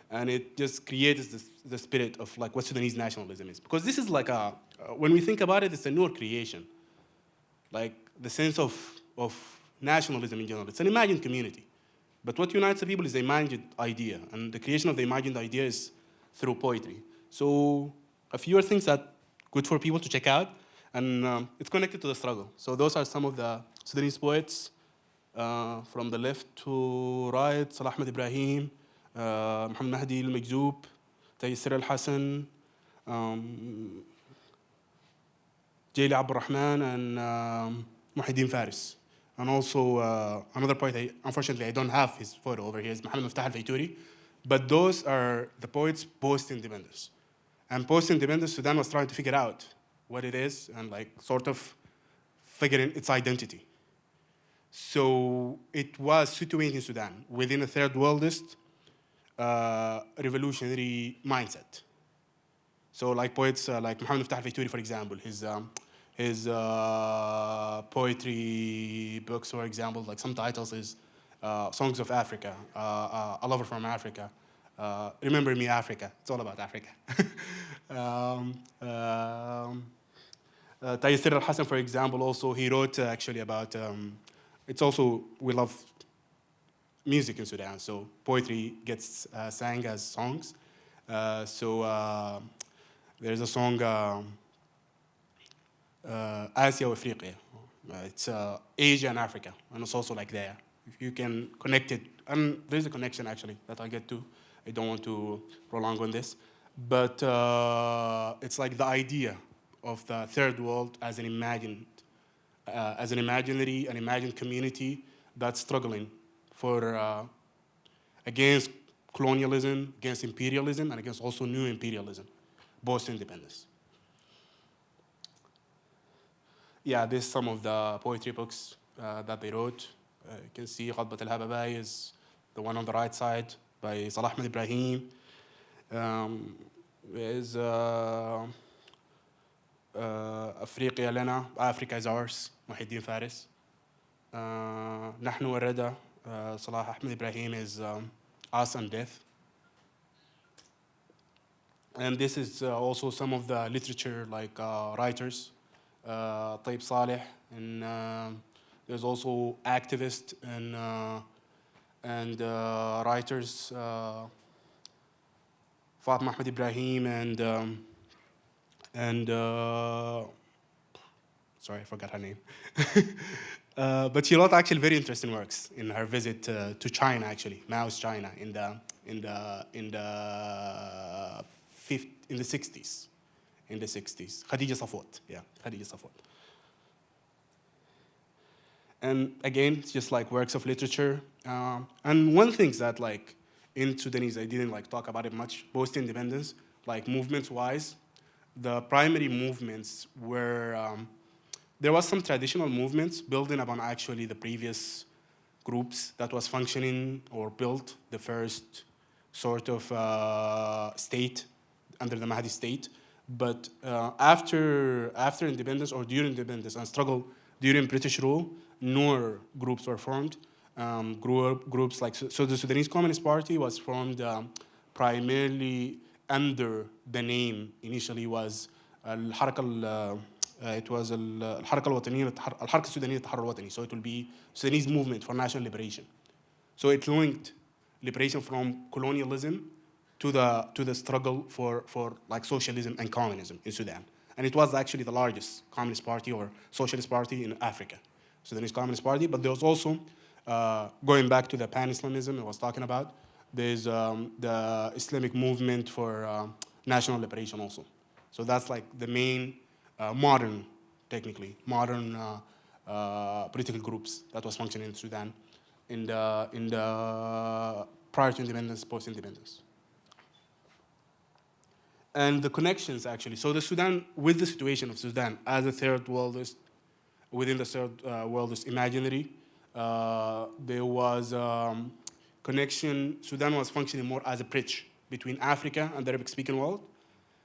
And it just creates the spirit of like what Sudanese nationalism is. Because this is like when we think about it, it's a newer creation. Like the sense of nationalism in general. It's an imagined community. But what unites the people is the imagined idea. And the creation of the imagined idea is through poetry. So a few things that good for people to check out. And it's connected to the struggle. So those are some of the Sudanese poets. From the left to right, Salah Ahmed Ibrahim, Muhammad Mahdi al-Majzoub, Taysir al-Hassan, Jaili Abdurrahman, and Muhyiddin Faris. And also another poet, unfortunately I don't have his photo over here, is Mohammed Miftah al-Fayturi. But those are the poets post-independence. And post-independence, Sudan was trying to figure out what it is and like sort of figuring its identity. So it was situated in Sudan within a third worldist revolutionary mindset. So like poets like Mohammed Miftah al-Fayturi, for example, his poetry books, for example, like some titles is Songs of Africa, A Lover from Africa, Remember Me Africa. It's all about Africa. Taysir al-Hassan, for example, also he wrote actually about, it's also, we love music in Sudan, so poetry gets sang as songs. There's a song, Asia Africa. It's Asia and Africa, and it's also like there. If you can connect it, and there's a connection actually that I'll get to. I don't want to prolong on this, but it's like the idea of the third world as an imagined, as an imaginary, an imagined community that's struggling for against colonialism, against imperialism, and against also new imperialism, post-independence. Yeah, this is some of the poetry books that they wrote. You can see غضبة الهبباء is the one on the right side by Salah Ahmed Ibrahim. Is أفريقيا لنا, Africa is ours, محي فارس. نحن والردى, Salah Ahmed Ibrahim is Us and Death. And this is also some of the literature, like writers, Taib Saleh, and there's also activists and writers, Fatma Ahmed Ibrahim, and sorry, I forgot her name. But she wrote actually very interesting works in her visit to China, actually, Mao's China, in the 60s. Khadija Safwat, yeah, Khadija Safwat. And again, it's just like works of literature. And one thing that like in Sudanese, I didn't like talk about it much, post-independence, like movements-wise, the primary movements were, there was some traditional movements building upon actually the previous groups that was functioning or built the first sort of state under the Mahdi state. But after independence or during independence and struggle during British rule, newer groups were formed. Groups like, so the Sudanese Communist Party was formed primarily under the name initially was الحركة it was الحركة الوطنية الحركة السودانية للتحرر الوطني. So it will be Sudanese movement for national liberation. So it linked liberation from colonialism to the struggle for like socialism and communism in Sudan. And it was actually the largest communist party or socialist party in Africa, Sudanese Communist Party. But there was also, going back to the pan-Islamism I was talking about, there's the Islamic movement for national liberation also. So that's like the main modern political groups that was functioning in Sudan in the prior to independence, post-independence. And the connections, actually. So the Sudan, with the situation of Sudan as a third worldist, within the third worldist imaginary, there was connection, Sudan was functioning more as a bridge between Africa and the Arabic-speaking world.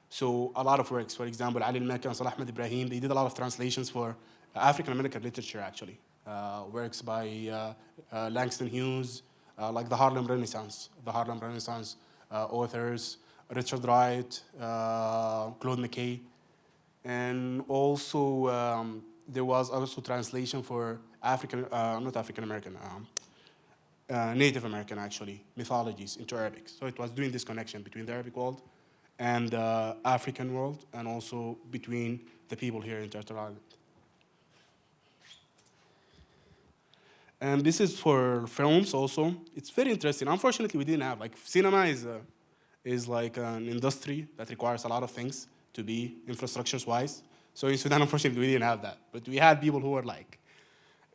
So a lot of works, for example, Ali al-Makki and Salah Ahmed Ibrahim, they did a lot of translations for African-American literature, actually. Works by Langston Hughes, like the Harlem Renaissance authors, Richard Wright, Claude McKay. And also, there was also translation for Native American, actually, mythologies into Arabic. So it was doing this connection between the Arabic world and the African world, and also between the people here in Turtle Island. And this is for films also. It's very interesting. Unfortunately, we didn't have, like, cinema is like an industry that requires a lot of things to be infrastructures-wise. So in Sudan, unfortunately, we didn't have that. But we had people who were like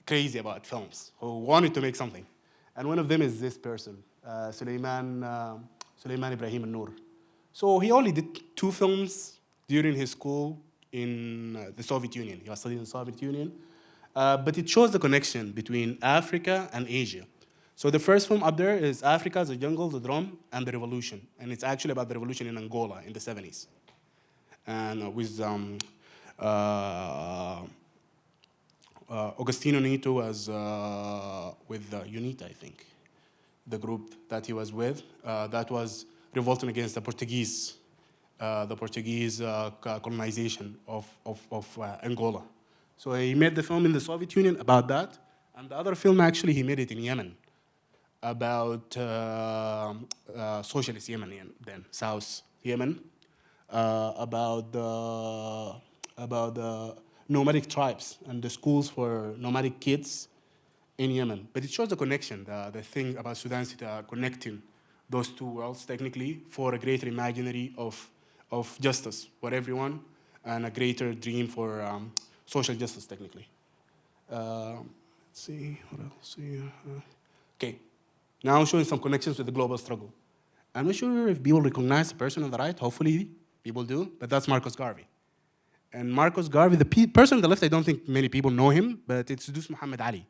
crazy about films, who wanted to make something. And one of them is this person, Suleiman Ibrahim al-Noor. So he only did 2 films during his school in the Soviet Union. He was studying in the Soviet Union. But it shows the connection between Africa and Asia. So the first film up there is Africa, the Jungle, the Drum, and the Revolution. And it's actually about the revolution in Angola in the 70s. And with Agostino Neto was with UNITA, I think, the group that he was with, that was revolting against the Portuguese colonization of Angola. So he made the film in the Soviet Union about that, and the other film, actually, he made it in Yemen, about socialist Yemen, then South Yemen, about the nomadic tribes and the schools for nomadic kids in Yemen. But it shows the connection, the thing about Sudan connecting those 2 worlds, technically, for a greater imaginary of justice for everyone, and a greater dream for social justice, technically. Let's see, what else here? Okay, now I'm showing some connections with the global struggle. I'm not sure if people recognize the person on the right. Hopefully, people do, but that's Marcus Garvey. And Marcus Garvey, the person on the left, I don't think many people know him, but it's Dus Muhammad Ali.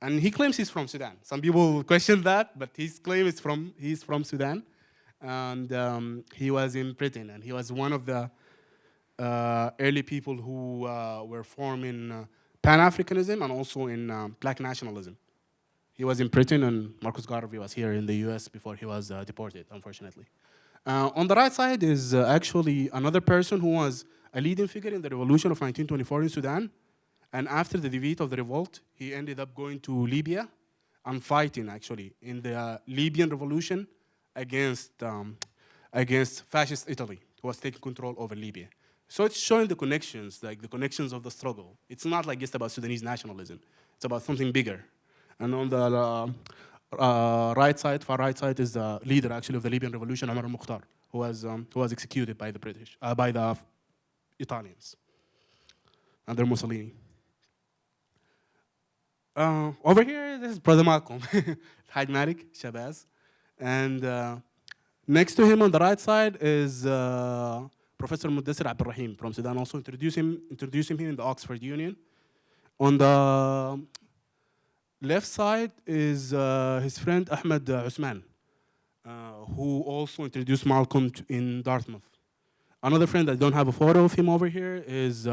And he claims he's from Sudan. Some people question that, but his claim is he's from Sudan. And he was in Britain, and he was one of the early people who were forming Pan-Africanism and also in black nationalism. He was in Britain, and Marcus Garvey was here in the US before he was deported, unfortunately. On the right side is actually another person who was a leading figure in the revolution of 1924 in Sudan. And after the defeat of the revolt, he ended up going to Libya and fighting, actually, in the Libyan revolution against fascist Italy, who was taking control over Libya. So it's showing the connections, like the connections of the struggle. It's not like just about Sudanese nationalism. It's about something bigger. And on the right side, far right side, is the leader, actually, of the Libyan revolution, Omar al-Mukhtar, who was executed by the British, by the Italians under Mussolini. Over here, this is Brother Malcolm, Haj Malik, Shabazz. And next to him on the right side is Professor Mudassir Abdurrahim from Sudan, also introducing him in the Oxford Union. On the left side is his friend Ahmed Usman, who also introduced Malcolm in Dartmouth. Another friend, I don't have a photo of him over here, is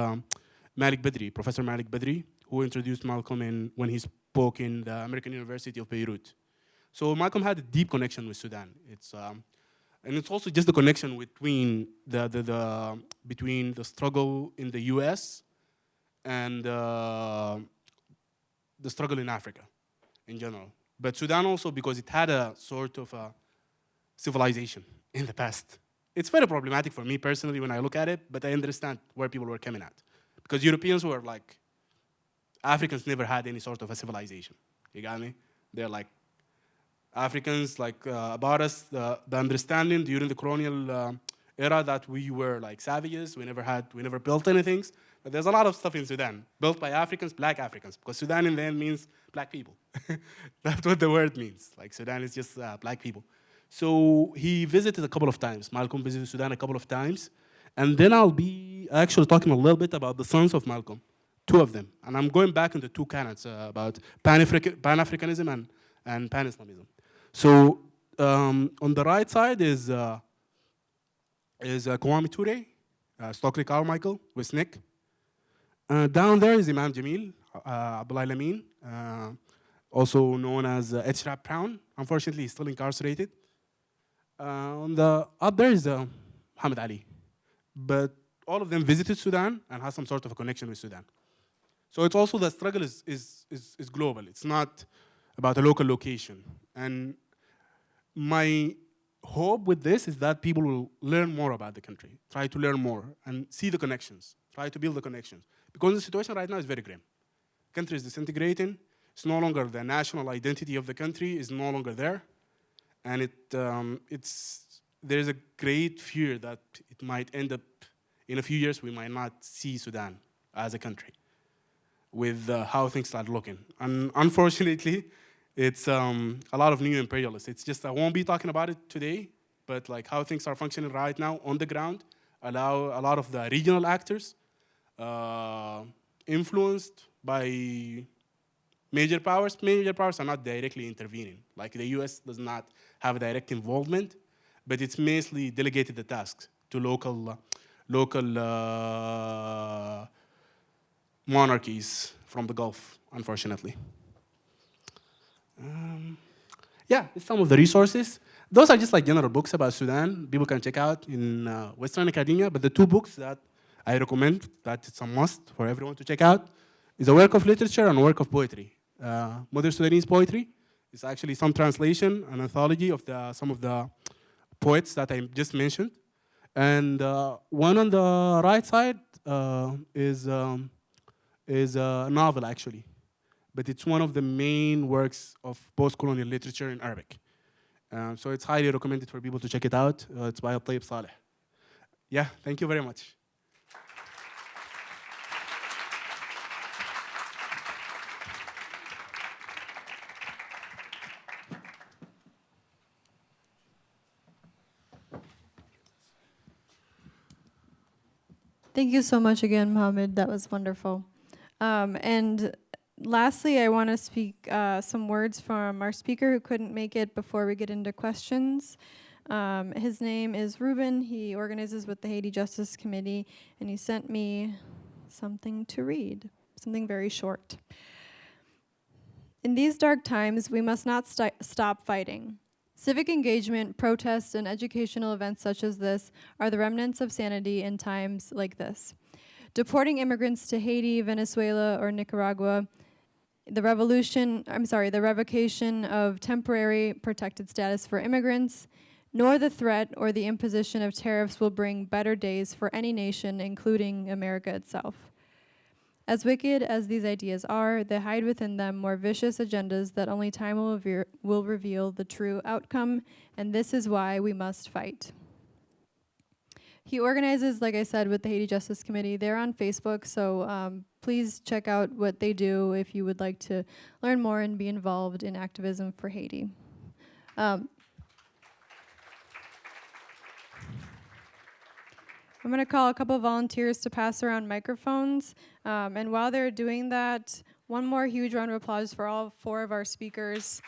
Malik Badri, Professor Malik Badri, who introduced Malcolm when he spoke in the American University of Beirut. So Malcolm had a deep connection with Sudan. And it's also just the connection between between the struggle in the US and the struggle in Africa in general. But Sudan also, because it had a sort of a civilization in the past. It's very problematic for me personally when I look at it, but I understand where people were coming at. Because Europeans were like, Africans never had any sort of a civilization. You got me? They're like, Africans, like about us, the understanding during the colonial era that we were like savages, we never built anything. But there's a lot of stuff in Sudan, built by Africans, black Africans, because Sudan in the end means black people. That's what the word means. Like Sudan is just black people. So he visited a couple of times. Malcolm visited Sudan a couple of times. And then I'll be actually talking a little bit about the sons of Malcolm, 2 of them. And I'm going back into 2 canons about Pan-Africanism and Pan-Islamism. So on the right side is Kwame Ture, Stockley Carmichael with SNCC. Down there is Imam Jamil, Abdullah Lameen, also known as H. Brown. Unfortunately, he's still incarcerated. On the up there is Muhammad Ali. But all of them visited Sudan and has some sort of a connection with Sudan. So it's also the struggle is global. It's not about a local location. And my hope with this is that people will learn more about the country, try to learn more and see the connections, try to build the connections. Because the situation right now is very grim. The country is disintegrating. It's no longer the national identity of the country is no longer there. And there's a great fear that it might end up, in a few years, we might not see Sudan as a country with how things start looking. And unfortunately, it's a lot of new imperialists. It's just, I won't be talking about it today, but like how things are functioning right now on the ground, allow a lot of the regional actors influenced by major powers. Major powers are not directly intervening. Like the US does not have a direct involvement, but it's mainly delegated the tasks to local monarchies from the Gulf, unfortunately. Yeah, some of the resources. Those are just like general books about Sudan. People can check out in Western academia. But the two books that I recommend, that it's a must for everyone to check out, is a work of literature and a work of poetry. Modern Sudanese poetry is actually some translation, an anthology of some of the poets that I just mentioned. And one on the right side is a novel, actually. But it's one of the main works of post-colonial literature in Arabic. So it's highly recommended for people to check it out. It's by Tayyip Saleh. Yeah, thank you very much. Thank you so much again, Mohammed. That was wonderful. And lastly, I want to speak some words from our speaker who couldn't make it before we get into questions. His name is Ruben. He organizes with the Haiti Justice Committee, and he sent me something to read, something very short. In these dark times, we must not stop fighting. Civic engagement, protests, and educational events such as this are the remnants of sanity in times like this. Deporting immigrants to Haiti, Venezuela, or Nicaragua, the revocation of temporary protected status for immigrants, nor the threat or the imposition of tariffs will bring better days for any nation, including America itself. As wicked as these ideas are, they hide within them more vicious agendas that only time will reveal the true outcome, and this is why we must fight. He organizes, like I said, with the Haiti Justice Committee. They're on Facebook, so please check out what they do if you would like to learn more and be involved in activism for Haiti. I'm going to call a couple volunteers to pass around microphones. And while they're doing that, one more huge round of applause for all 4 of our speakers.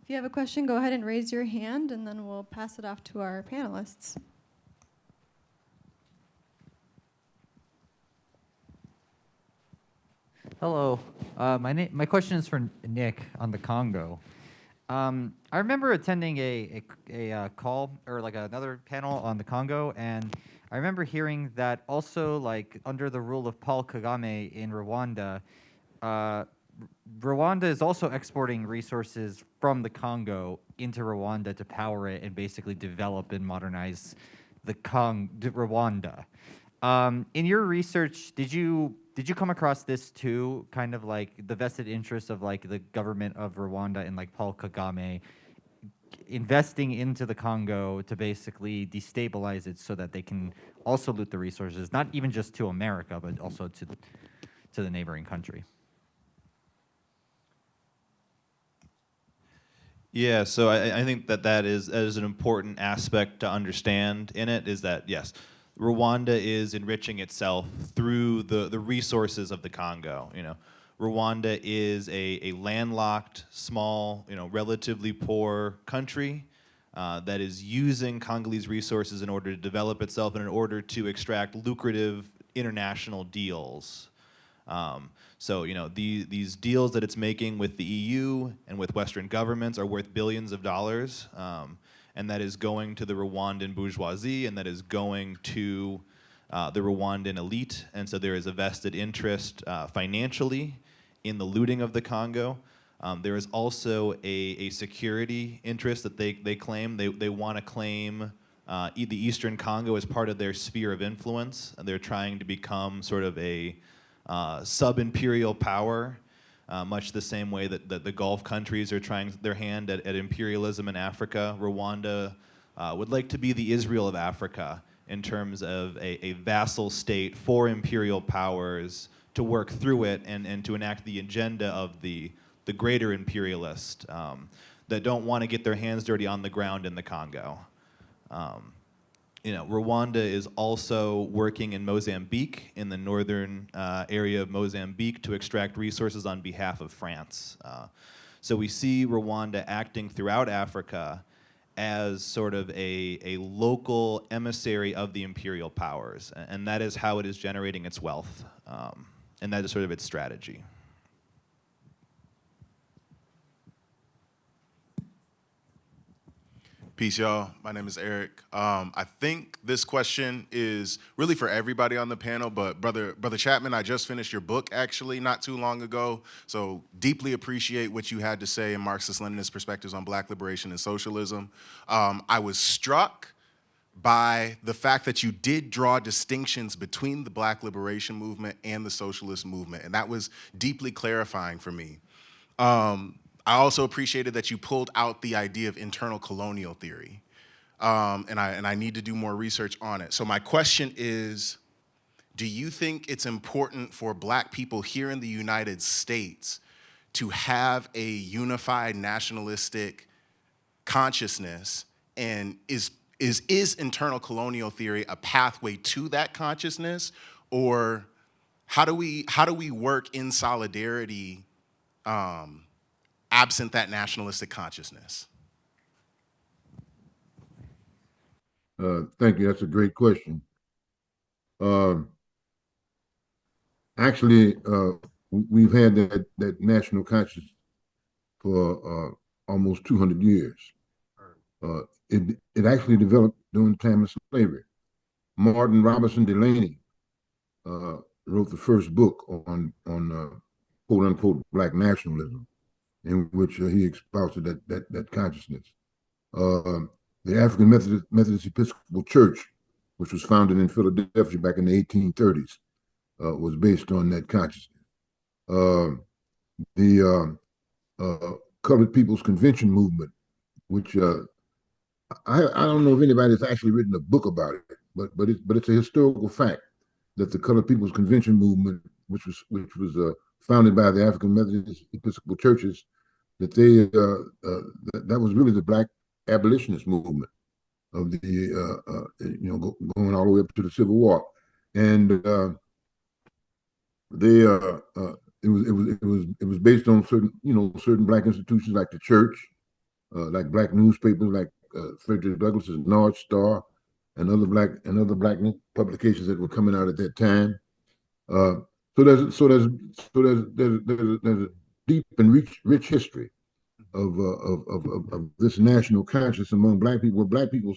If you have a question, go ahead and raise your hand, and then we'll pass it off to our panelists. Hello. My question is for Nick on the Congo. I remember attending a call or like another panel on the Congo, and I remember hearing that also like under the rule of Paul Kagame in Rwanda, Rwanda is also exporting resources from the Congo into Rwanda to power it and basically develop and modernize the Rwanda. In your research, did you come across this too, kind of like the vested interest of like the government of Rwanda and like Paul Kagame investing into the Congo to basically destabilize it so that they can also loot the resources, not even just to America, but also to the neighboring country? Yeah, so I think that is an important aspect to understand in it, is that, yes, Rwanda is enriching itself through the resources of the Congo. Rwanda is a landlocked, small, relatively poor country that is using Congolese resources in order to develop itself and in order to extract lucrative international deals. So these deals that it's making with the EU and with Western governments are worth billions of dollars, and that is going to the Rwandan bourgeoisie, and that is going to the Rwandan elite. And so there is a vested interest financially in the looting of the Congo. There is also a security interest that they claim. They want to claim the Eastern Congo as part of their sphere of influence, and they're trying to become sort of a sub-imperial power, much the same way that the Gulf countries are trying their hand at imperialism in Africa. Rwanda would like to be the Israel of Africa in terms of a vassal state for imperial powers to work through it and to enact the agenda of the greater imperialist that don't want to get their hands dirty on the ground in the Congo. Rwanda is also working in Mozambique, in the northern area of Mozambique, to extract resources on behalf of France. So we see Rwanda acting throughout Africa as sort of a local emissary of the imperial powers, and that is how it is generating its wealth, and that is sort of its strategy. Peace, y'all. My name is Eric. I think this question is really for everybody on the panel, but Brother Chapman, I just finished your book actually not too long ago, so deeply appreciate what you had to say in Marxist-Leninist perspectives on Black liberation and socialism. I was struck by the fact that you did draw distinctions between the Black liberation movement and the socialist movement, and that was deeply clarifying for me. I also appreciated that you pulled out the idea of internal colonial theory, and I need to do more research on it. So my question is, do you think it's important for Black people here in the United States to have a unified nationalistic consciousness, and is internal colonial theory a pathway to that consciousness, or how do we work in solidarity absent that nationalistic consciousness? Thank you. That's a great question. Actually, we've had that national consciousness for almost 200 years. It actually developed during the time of slavery. Martin Robertson Delaney wrote the first book on quote unquote Black nationalism, in which he espoused that consciousness. The African Methodist Episcopal Church, which was founded in Philadelphia back in the 1830s, was based on that consciousness. The Colored People's Convention movement, which I don't know if anybody's actually written a book about it, but it's a historical fact that the Colored People's Convention movement, which was founded by the African Methodist Episcopal churches, that that was really the Black abolitionist movement of the going all the way up to the Civil War, and it was based on certain Black institutions like the church, like Black newspapers like Frederick Douglass's North Star, and other Black publications that were coming out at that time. So there's a deep and rich history of this national consciousness among Black people. Where Black people,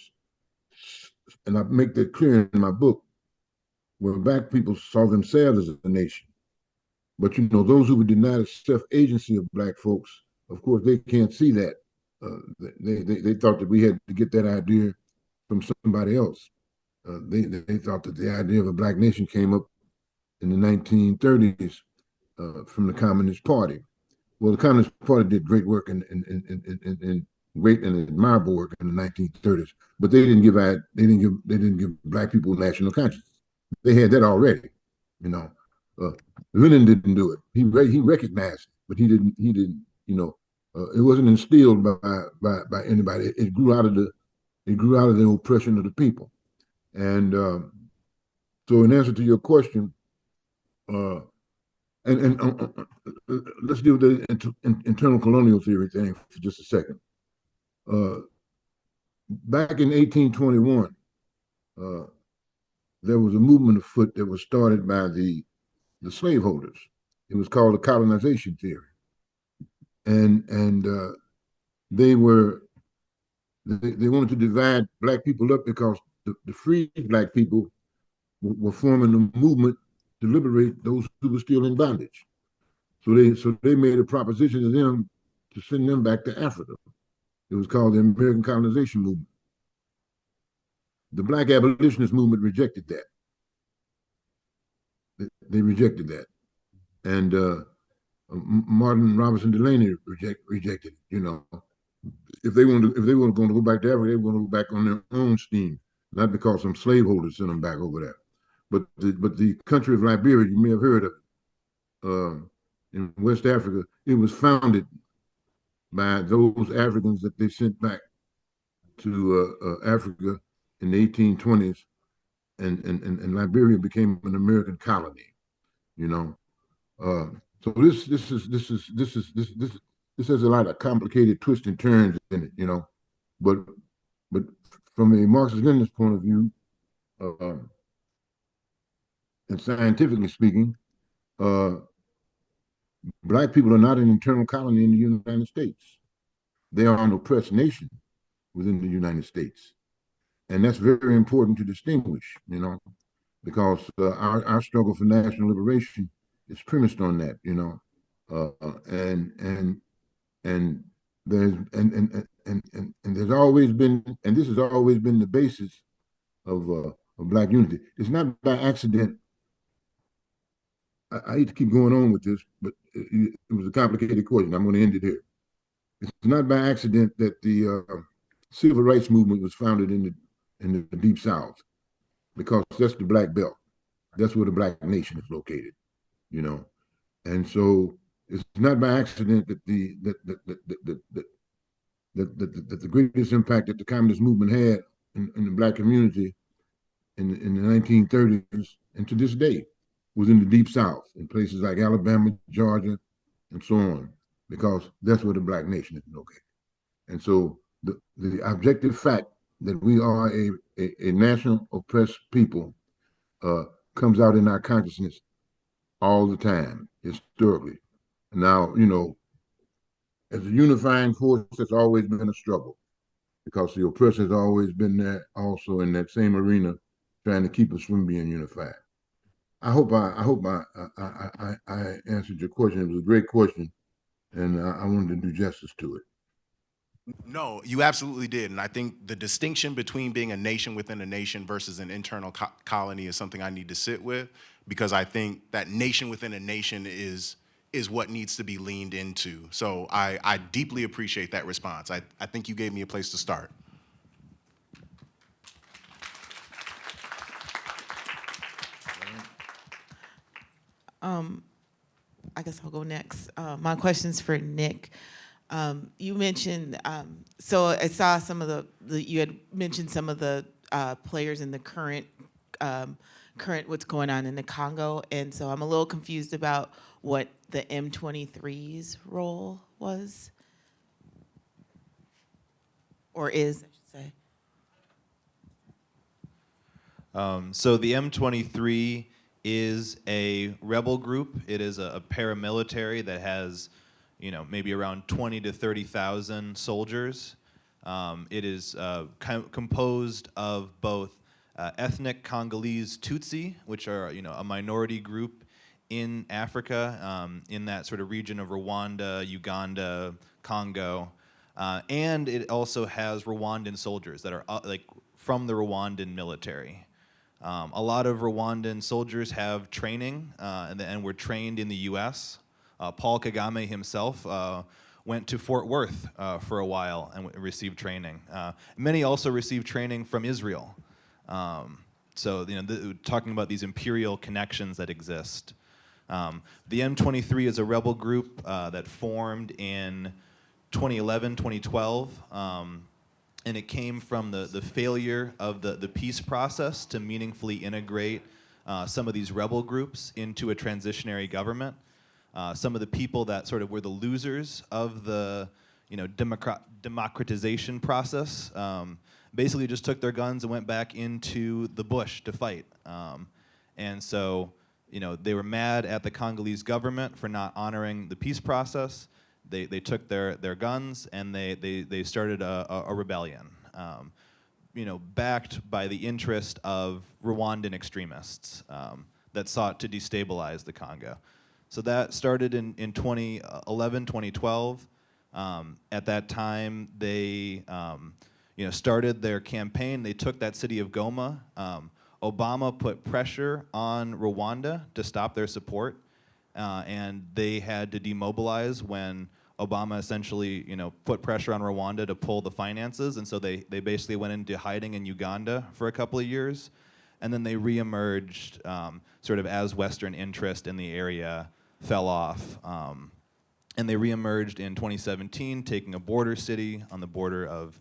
and I make that clear in my book, where Black people saw themselves as a nation. But those who would deny the self-agency of Black folks, of course, they can't see that. They thought that we had to get that idea from somebody else. They thought that the idea of a Black nation came up in the 1930s from the Communist Party. Well, the Communist Party did great work and great and admirable work in the 1930s, but they didn't give Black people national consciousness. They had that already. Lenin didn't do it. He recognized it, but he didn't. It wasn't instilled by anybody. It grew out of the oppression of the people, and So in answer to your question, uh, and let's deal with the internal colonial theory thing for just a second. Back in 1821, uh, there was a movement afoot that was started by the slaveholders. It was called the colonization theory, and they were they wanted to divide black people up because the free black people were forming a movement to liberate those who were still in bondage. So they made a proposition to them to send them back to Africa. It was called the American Colonization Movement. The black abolitionist movement rejected that. They rejected that, and Martin Robinson Delaney rejected it. You know, if they were going to go back to Africa, they were going to go back on their own steam, not because some slaveholders sent them back over there. But the country of Liberia, you may have heard of it, in West Africa, it was founded by those Africans that they sent back to Africa in the 1820s, and Liberia became an American colony. You know, so this has a lot of complicated twists and turns in it. You know, but but from a Marxist-Leninist point of view, uh, and scientifically speaking, uh, black people are not an internal colony in the United States. They are an oppressed nation within the United States. And that's very important to distinguish, you know, because our struggle for national liberation is premised on that, you know. And there's and there's always been, and this has always been the basis of black unity. It's not by accident. I hate to keep going on with this, but it was a complicated question. I'm going to end it here. It's not by accident that the civil rights movement was founded in the Deep South, because that's the Black Belt. That's where the Black nation is located, you know. And so it's not by accident that the greatest impact that the communist movement had in the Black community in the 1930s and to this day was in the Deep South, in places like Alabama, Georgia, and so on, because that's where the Black nation is located. And so the objective fact that we are a national oppressed people comes out in our consciousness all the time, historically. Now, you know, as a unifying force, it's always been a struggle, because the oppressor has always been there also in that same arena, trying to keep us from being unified. I answered your question. It was a great question, and I wanted to do justice to it. No, you absolutely did. And I think the distinction between being a nation within a nation versus an internal colony is something I need to sit with, because I think that nation within a nation is what needs to be leaned into. So I deeply appreciate that response. I think you gave me a place to start. I guess I'll go next. My question's for Nick. You mentioned, so I saw some of you had mentioned some of the players in the current what's going on in the Congo, and so I'm a little confused about what the M23's role was, or is, I should say. So the M23 is a rebel group. It is a paramilitary that has, you know, maybe around 20 to 30,000 soldiers. It is composed of both ethnic Congolese Tutsi, which are, you know, a minority group in Africa, in that sort of region of Rwanda, Uganda, Congo, and it also has Rwandan soldiers that are like from the Rwandan military. A lot of Rwandan soldiers have training and were trained in the U.S. Paul Kagame himself went to Fort Worth for a while and received training. Many also received training from Israel. So, you know, talking about these imperial connections that exist. The M23 is a rebel group that formed in 2011, 2012. And it came from the failure of the peace process to meaningfully integrate some of these rebel groups into a transitionary government. Some of the people that sort of were the losers of the democratization process basically just took their guns and went back into the bush to fight. And so, they were mad at the Congolese government for not honoring the peace process. They took their guns and they started a rebellion, backed by the interest of Rwandan extremists that sought to destabilize the Congo. So that started in 2011, 2012. At that time, they started their campaign. They took that city of Goma. Obama put pressure on Rwanda to stop their support, and they had to demobilize when Obama essentially, put pressure on Rwanda to pull the finances, and so they basically went into hiding in Uganda for a couple of years, and then they reemerged sort of as Western interest in the area fell off, and they reemerged in 2017, taking a border city on the border of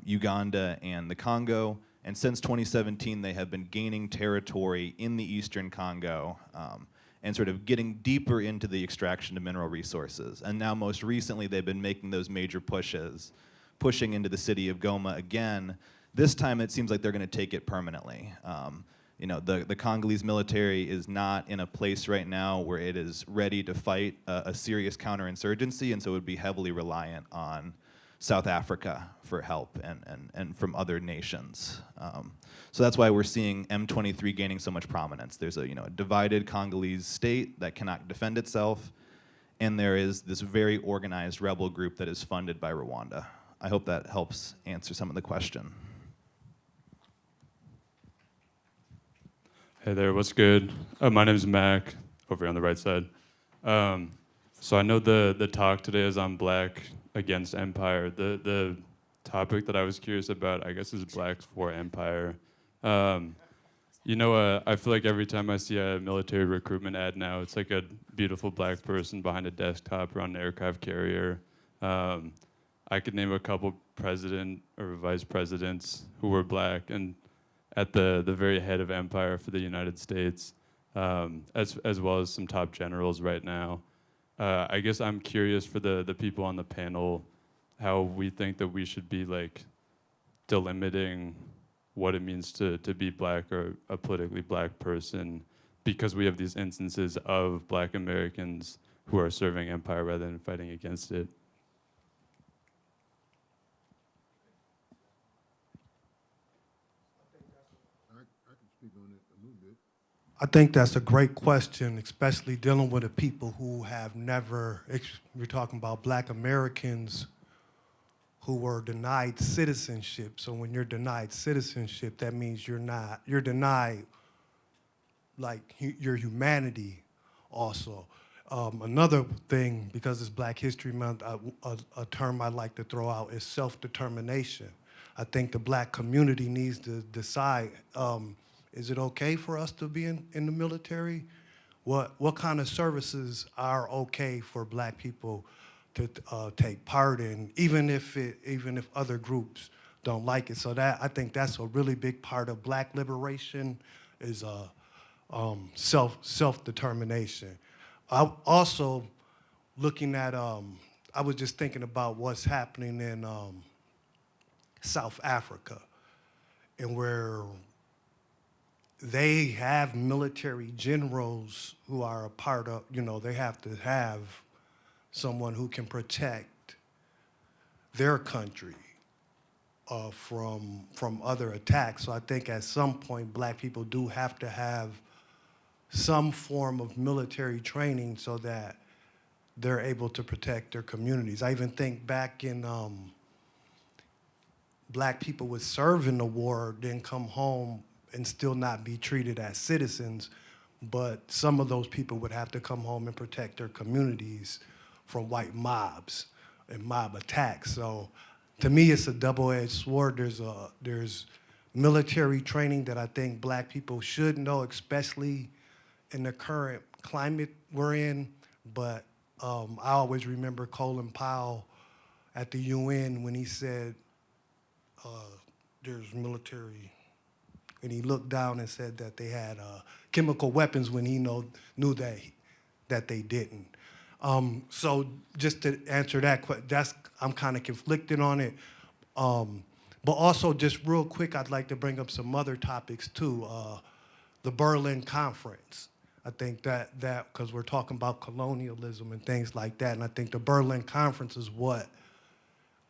Uganda and the Congo. And since 2017, they have been gaining territory in the eastern Congo and sort of getting deeper into the extraction of mineral resources. And now most recently, they've been making those major pushes, pushing into the city of Goma again. This time, it seems like they're going to take it permanently. The Congolese military is not in a place right now where it is ready to fight a serious counterinsurgency, and so it would be heavily reliant on South Africa for help and from other nations. So that's why we're seeing M23 gaining so much prominence. There's a divided Congolese state that cannot defend itself, and there is this very organized rebel group that is funded by Rwanda. I hope that helps answer some of the question. Hey there, what's good? My name is Mac, over here on the right side. So I know the talk today is on Black against Empire. The topic that I was curious about, I guess, is Blacks for Empire. I feel like every time I see a military recruitment ad now, it's like a beautiful Black person behind a desktop or on an aircraft carrier. I could name a couple president or vice presidents who were Black and at the very head of empire for the United States, as well as some top generals right now. I guess I'm curious for the people on the panel, how we think that we should be like delimiting what it means to be Black or a politically Black person, because we have these instances of Black Americans who are serving empire rather than fighting against it. I think that's a great question, especially dealing with the people who have never, we're talking about Black Americans who were denied citizenship. So when you're denied citizenship, that means you're denied like your humanity also. Another thing, because it's Black History Month, a term I like to throw out is self-determination. I think the Black community needs to decide, is it okay for us to be in the military? What kind of services are okay for Black people to take part in, even if other groups don't like it? So I think that's a really big part of Black liberation is self-determination. I also looking at I was just thinking about what's happening in South Africa, and where they have military generals who are a part of, they have to have someone who can protect their country from other attacks. So I think at some point, Black people do have to have some form of military training so that they're able to protect their communities. I even think back in Black people would serve in the war, then come home and still not be treated as citizens, but some of those people would have to come home and protect their communities from white mobs and mob attacks. So to me, it's a double-edged sword. There's military training that I think Black people should know, especially in the current climate we're in. But I always remember Colin Powell at the UN when he said there's military and he looked down and said that they had chemical weapons when he knew that they didn't. So just to answer that question, I'm kind of conflicted on it. But also, just real quick, I'd like to bring up some other topics too. The Berlin Conference. I think that because we're talking about colonialism and things like that, and I think the Berlin Conference is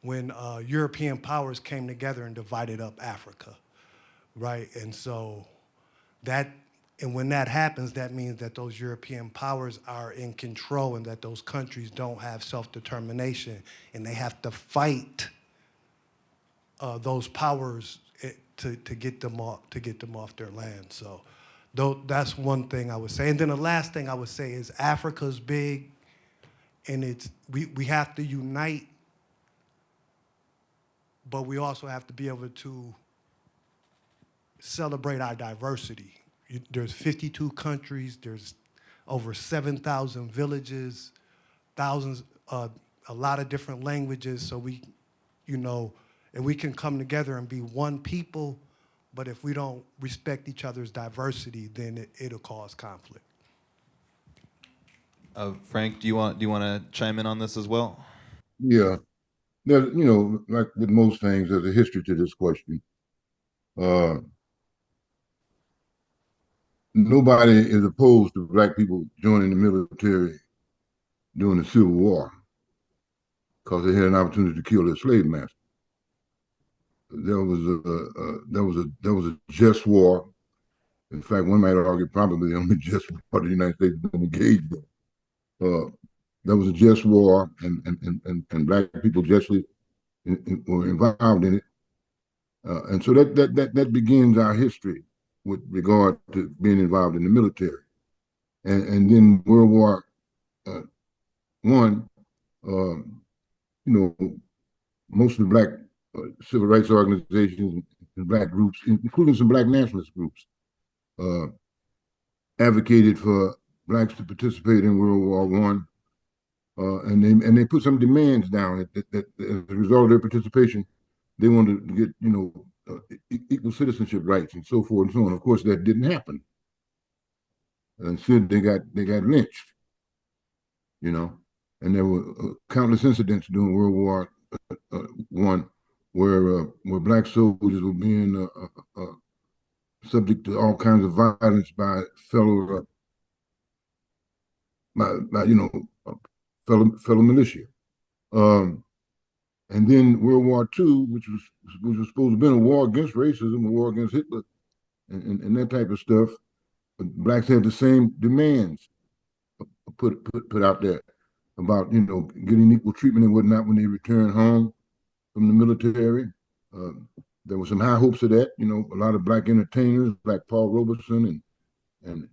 when European powers came together and divided up Africa, right? And so when that happens, that means that those European powers are in control and that those countries don't have self-determination, and they have to fight those powers to get them off their land. So that's one thing I would say. And then the last thing I would say is Africa's big, and we have to unite, but we also have to be able to celebrate our diversity. There's 52 countries, there's over 7,000 villages, thousands, a lot of different languages, so and we can come together and be one people, but if we don't respect each other's diversity, then it'll cause conflict. Frank, do you want to chime in on this as well? Yeah. There's, like with most things, there's a history to this question. Nobody is opposed to black people joining the military during the Civil War because they had an opportunity to kill their slave master. There was a just war. In fact, one might argue probably the only just war the United States has been engaged in. There was a just war, and black people justly were involved in it. And so that begins our history with regard to being involved in the military. And then World War One, most of the black civil rights organizations and black groups, including some black nationalist groups, advocated for blacks to participate in World War One, and they put some demands down that as a result of their participation, they wanted to get equal citizenship rights and so forth and so on. Of course, that didn't happen. Instead, they got lynched. And there were countless incidents during World War One where black soldiers were being subject to all kinds of violence by fellow militia. And then World War II, which was supposed to have been a war against racism, a war against Hitler, and that type of stuff. Blacks had the same demands put out there about getting equal treatment and whatnot when they return home from the military. There were some high hopes of that. A lot of black entertainers, like Paul Robeson and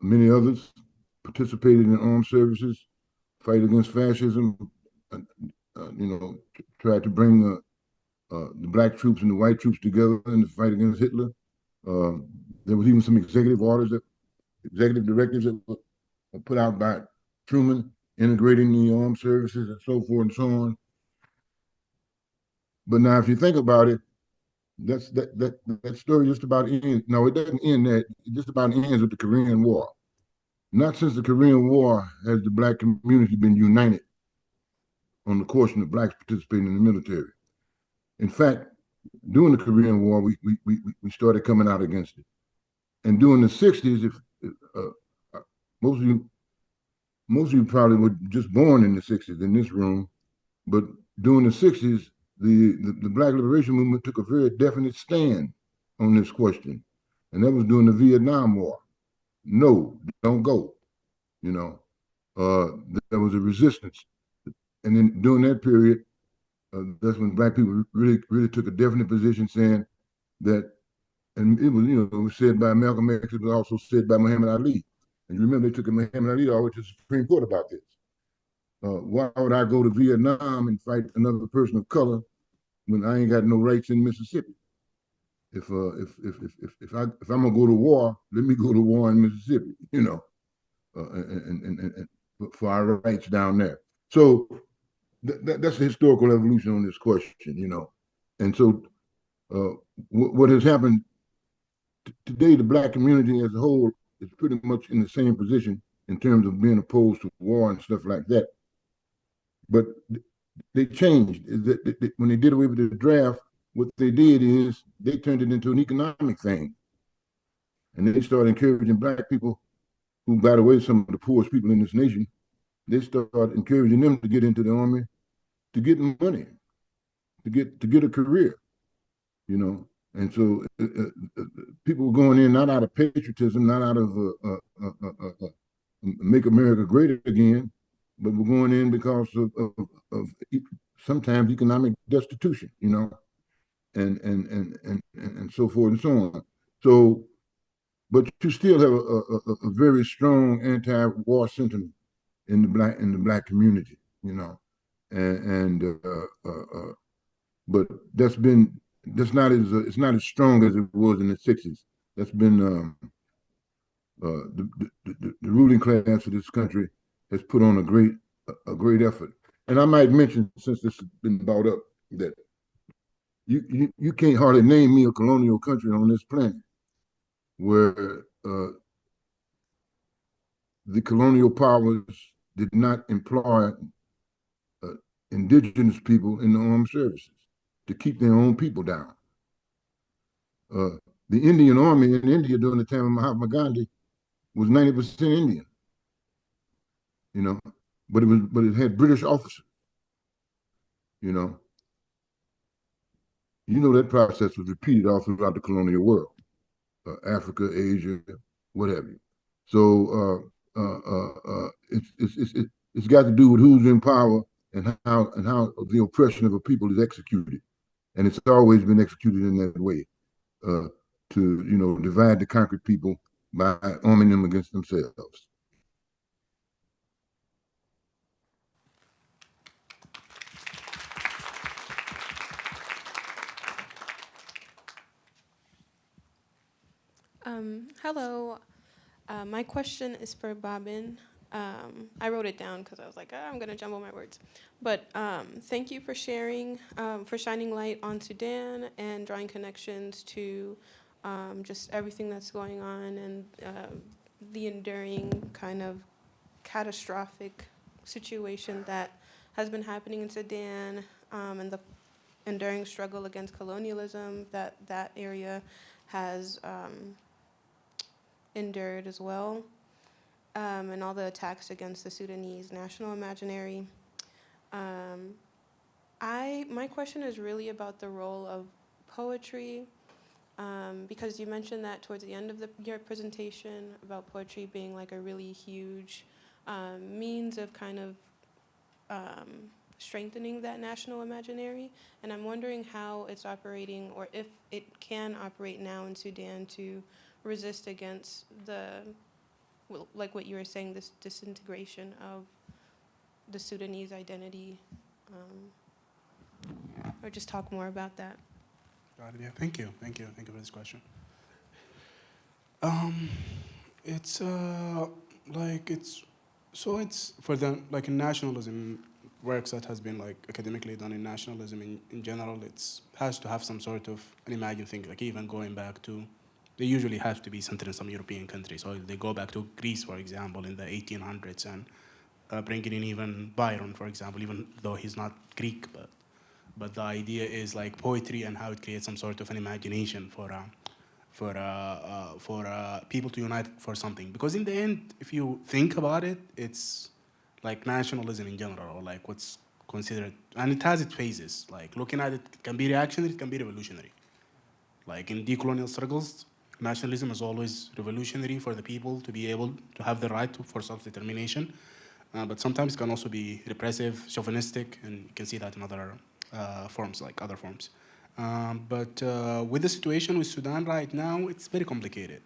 many others, participated in armed services, fight against fascism. Tried to bring the black troops and the white troops together in the fight against Hitler. There was even some executive directives that were put out by Truman, integrating the armed services and so forth and so on. But now, if you think about it, that story just about ends. No, it doesn't end that. It just about ends with the Korean War. Not since the Korean War has the black community been united on the question of blacks participating in the military. In fact, during the Korean War, we started coming out against it. And during the 60s, most of you probably were just born in the 60s in this room, but during the 60s, the Black Liberation Movement took a very definite stand on this question. And that was during the Vietnam War. No, don't go. There was a resistance. And then during that period, that's when black people really took a definite position saying that, and it was said by Malcolm X, it was also said by Muhammad Ali. And you remember they took Muhammad Ali all the way to the Supreme Court about this. Why would I go to Vietnam and fight another person of color when I ain't got no rights in Mississippi? If I'm gonna go to war, let me go to war in Mississippi, and for our rights down there. So that's the historical evolution on this question, And so Uh, what has happened today, the black community as a whole is pretty much in the same position in terms of being opposed to war and stuff like that. But they changed. When they did away with the draft, what they did is they turned it into an economic thing. And they started encouraging black people, who, by the way, some of the poorest people in this nation, they started encouraging them to get into the army, to get money, to get a career, you know. And so people were going in not out of patriotism, not out of make America great again, but we're going in because of sometimes economic destitution, you know, and so forth and so on. So, but you still have a very strong anti-war sentiment in the black community, you know, and but that's not as it's not as strong as it was in the '60s. That's been the ruling class of this country has put on a great effort. And I might mention, since this has been brought up, that you can't hardly name me a colonial country on this planet where the colonial powers did not employ uh, indigenous people in the armed services to keep their own people down. Uh, the Indian Army in India during the time of Mahatma Gandhi was 90% Indian, you know, but it had British officers, you know. You know that process was repeated all throughout the colonial world, Africa, Asia, what have you. So it's got to do with who's in power and how the oppression of a people is executed, and it's always been executed in that way, uh, to divide the conquered people by arming them against themselves. Hello. My question is for Babin. I wrote it down because I was like, I'm going to jumble my words. But thank you for sharing, for shining light on Sudan and drawing connections to just everything that's going on and the enduring kind of catastrophic situation that has been happening in Sudan, and the enduring struggle against colonialism that area has endured as well, and all the attacks against the Sudanese national imaginary. Um, my question is really about the role of poetry, because you mentioned that towards the end of your presentation about poetry being like a really huge means of kind of strengthening that national imaginary. And I'm wondering how it's operating, or if it can operate now in Sudan to resist against like what you were saying, this disintegration of the Sudanese identity, or just talk more about that. Got it. Yeah, thank you for this question. It's it's for the like in nationalism works that has been like academically done in nationalism in general. It's has to have some sort of an imagined thing, like even going back to, they usually have to be centered in some European country. So they go back to Greece, for example, in the 1800s, and bringing in even Byron, for example, even though he's not Greek, but the idea is like poetry and how it creates some sort of an imagination for people to unite for something. Because in the end, if you think about it, it's like nationalism in general, or like what's considered, and it has its phases. Like looking at it, it can be reactionary, it can be revolutionary. Like in decolonial struggles, nationalism is always revolutionary for the people to be able to have the right for self-determination. But sometimes it can also be repressive, chauvinistic, and you can see that in other forms, like other forms. But with the situation with Sudan right now, it's very complicated.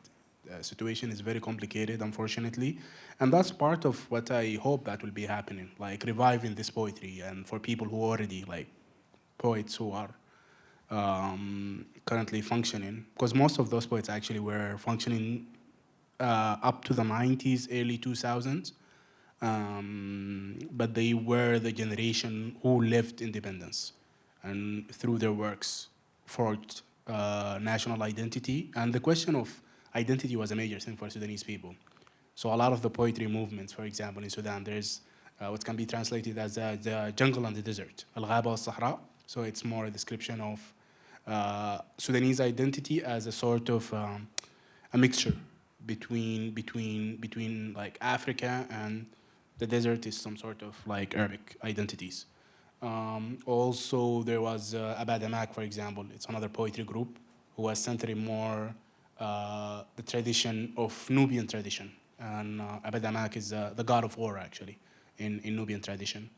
The situation is very complicated, unfortunately. And that's part of what I hope that will be happening, like reviving this poetry, and for people who already, like poets who are currently functioning, because most of those poets actually were functioning up to the 90s, early 2000s. But they were the generation who lived independence and through their works forged national identity. And the question of identity was a major thing for Sudanese people. So a lot of the poetry movements, for example, in Sudan, there's what can be translated as the jungle and the desert, al-ghaba al-sahra. So it's more a description of Sudanese identity as a sort of a mixture between like Africa, and the desert is some sort of like Arabic identities. Also, there was Abadamak, for example. It's another poetry group who was centering more the tradition of Nubian tradition. And Abadamak is the god of war, actually, in Nubian tradition.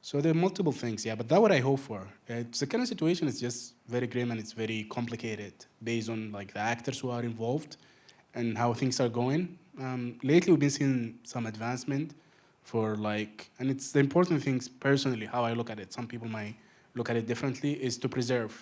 So there are multiple things, yeah, but that's what I hope for. It's the kind of situation is just very grim and it's very complicated based on like the actors who are involved and how things are going. Lately, we've been seeing some advancement for like, and it's the important things personally, how I look at it. Some people might look at it differently, is to preserve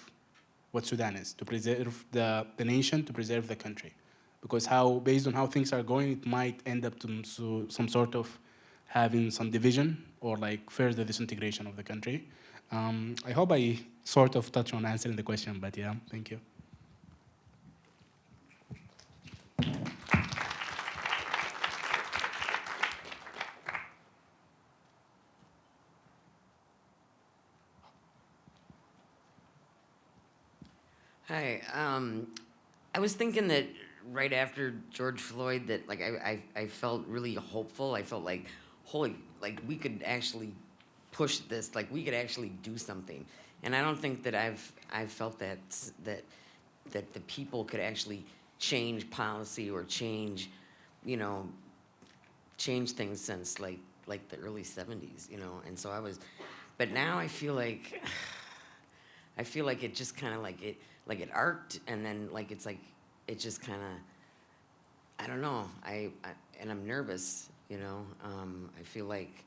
what Sudan is, to preserve the nation, to preserve the country. Because based on how things are going, it might end up to some sort of having some division or like further disintegration of the country. I hope I sort of touch on answering the question, but yeah, thank you. Hi. I was thinking that right after George Floyd, that like I felt really hopeful. I felt like, holy, like we could actually push this. Like we could actually do something. And I don't think that I've felt that the people could actually change policy or change, change things since like the early '70s, And so but now I feel like it just kind of like it arced, and then like it's like it just kind of, I don't know. And I'm nervous, I feel like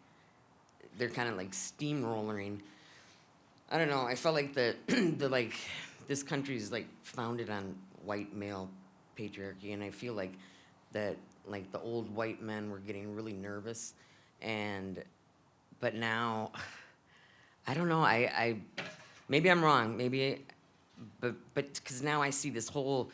they're kind of like steamrolling. I don't know. I felt like this country is like founded on white male patriarchy, and I feel like that like the old white men were getting really nervous, but now I don't know. I maybe I'm wrong. But because now I see this whole,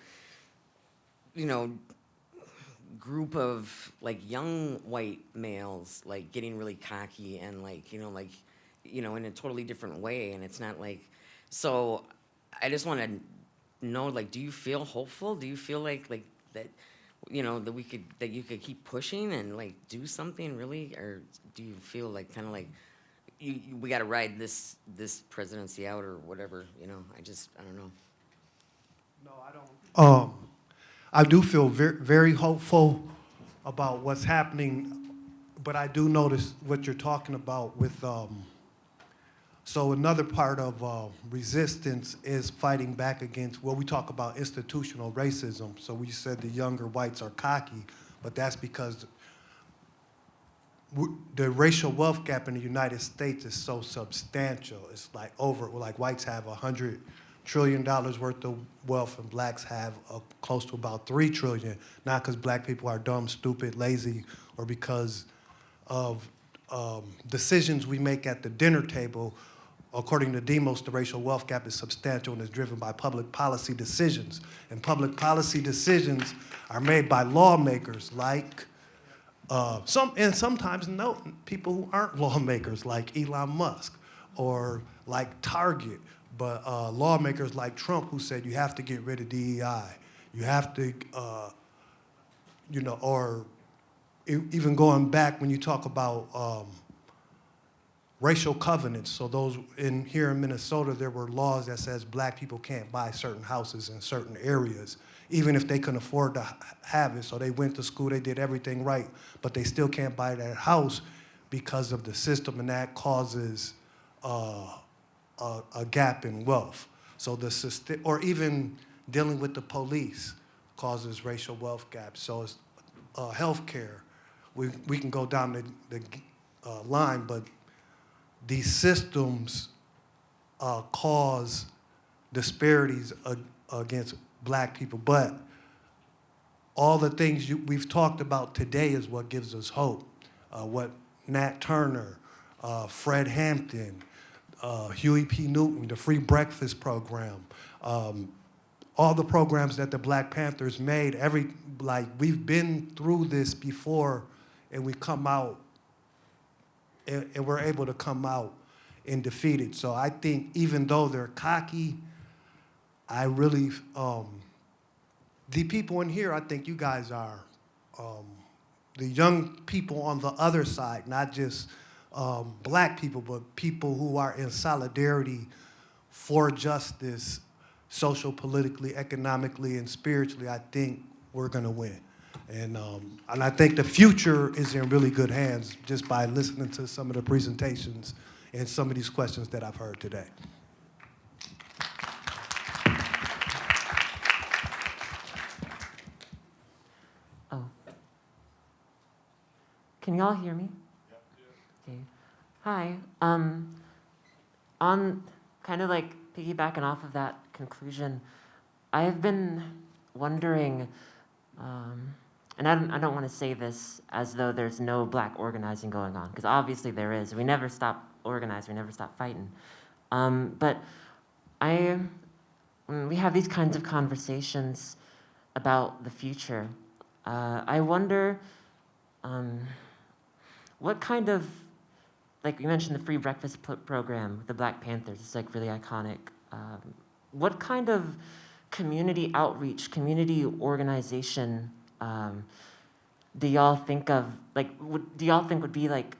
group of like young white males like getting really cocky and like, in a totally different way, and it's not like, so I just want to know, like, do you feel hopeful? Do you feel like that, that you could keep pushing and like do something really, or do you feel like kind of like we got to ride this presidency out or whatever, I don't know. No, I don't. I do feel very, very hopeful about what's happening, but I do notice what you're talking about with. So another part of resistance is fighting back against what we talk about institutional racism. So we said the younger whites are cocky, but that's because the racial wealth gap in the United States is so substantial. It's like whites have $100 trillion worth of wealth and blacks have close to about $3 trillion, not because black people are dumb, stupid, lazy, or because of decisions we make at the dinner table. According to Demos, the racial wealth gap is substantial and is driven by public policy decisions. And public policy decisions are made by lawmakers like sometimes people who aren't lawmakers like Elon Musk or like Target, but lawmakers like Trump who said you have to get rid of DEI. You have to, or even going back when you talk about racial covenants. So those here in Minnesota, there were laws that says black people can't buy certain houses in certain areas, even if they couldn't afford to have it. So they went to school, they did everything right, but they still can't buy that house because of the system, and that causes a gap in wealth. So or even dealing with the police causes racial wealth gaps. So it's healthcare. We can go down the line, but these systems cause disparities against black people. But all the things we've talked about today is what gives us hope. What Nat Turner, Fred Hampton, Huey P. Newton, the free breakfast program, all the programs that the Black Panthers made, we've been through this before, and we come out, and we're able to come out and defeat it. So I think even though they're cocky, I really, the people in here, I think you guys are, the young people on the other side, not just Black people, but people who are in solidarity for justice, social, politically, economically, and spiritually. I think we're gonna win. And I think the future is in really good hands just by listening to some of the presentations and some of these questions that I've heard today. Oh. Can y'all hear me? Okay. Hi. On kind of like piggybacking off of that conclusion, I have been wondering, and I don't want to say this as though there's no Black organizing going on, because obviously there is. We never stop organizing, we never stop fighting. But when we have these kinds of conversations about the future, I wonder what kind of, like you mentioned the free breakfast program with the Black Panthers, it's like really iconic. What kind of community outreach, community organization do y'all think of, like, do y'all think would be like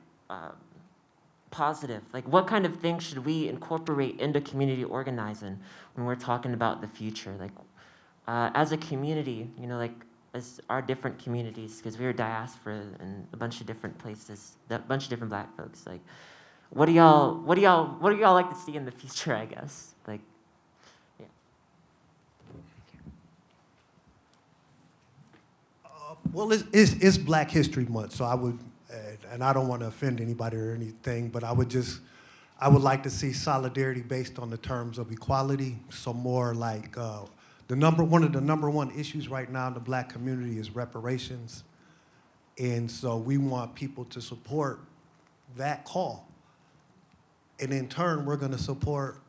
positive? Like what kind of things should we incorporate into community organizing when we're talking about the future? Like as a community, you know, like as our different communities, because we're diaspora in a bunch of different places, a bunch of different Black folks. Like, what do y'all like to see in the future? I guess, like, yeah. Well, it's Black History Month, so I would, and I don't want to offend anybody or anything, but I would like to see solidarity based on the terms of equality. So more like one of the number one issues right now in the Black community is reparations. And so we want people to support that call. And in turn, we're gonna support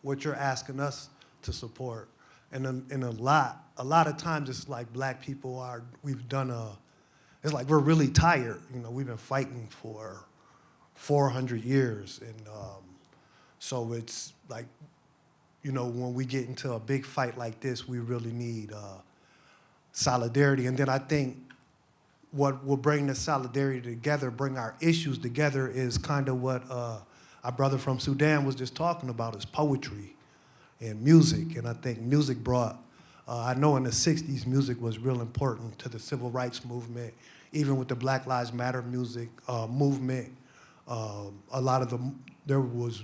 what you're asking us to support. And a lot of times it's like Black people it's like we're really tired. You know, we've been fighting for 400 years. And so it's like, you know, when we get into a big fight like this, we really need solidarity. And then I think what will bring the solidarity together, bring our issues together, is kind of what our brother from Sudan was just talking about, is poetry and music. And I think music brought, I know in the 60s, music was real important to the civil rights movement, even with the Black Lives Matter music movement. There was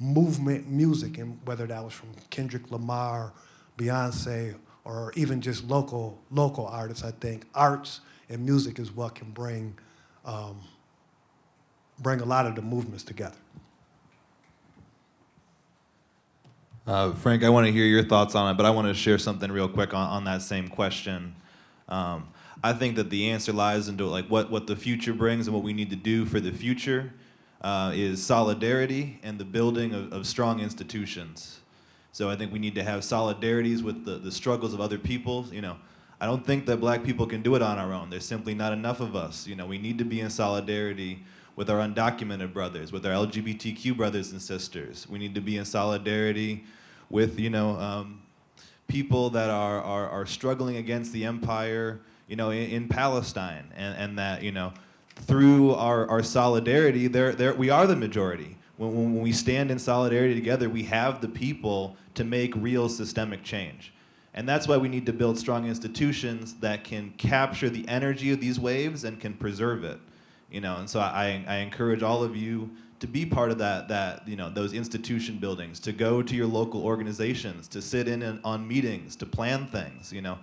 movement music, and whether that was from Kendrick Lamar, Beyonce, or even just local artists. I think arts and music is what can bring a lot of the movements together. Frank, I want to hear your thoughts on it, but I want to share something real quick on that same question. I think that the answer lies into like what the future brings and what we need to do for the future is solidarity and the building of strong institutions. So I think we need to have solidarities with the struggles of other people. You know, I don't think that Black people can do it on our own. There's simply not enough of us. You know, we need to be in solidarity with our undocumented brothers, with our LGBTQ brothers and sisters. We need to be in solidarity with, you know, people that are struggling against the empire, you know, in Palestine, and that, you know, through our solidarity, we are the majority. When we stand in solidarity together, we have the people to make real systemic change. And that's why we need to build strong institutions that can capture the energy of these waves and can preserve it. You know, and so I encourage all of you to be part of that, you know, those institution buildings, to go to your local organizations, to sit in on meetings, to plan things, you know.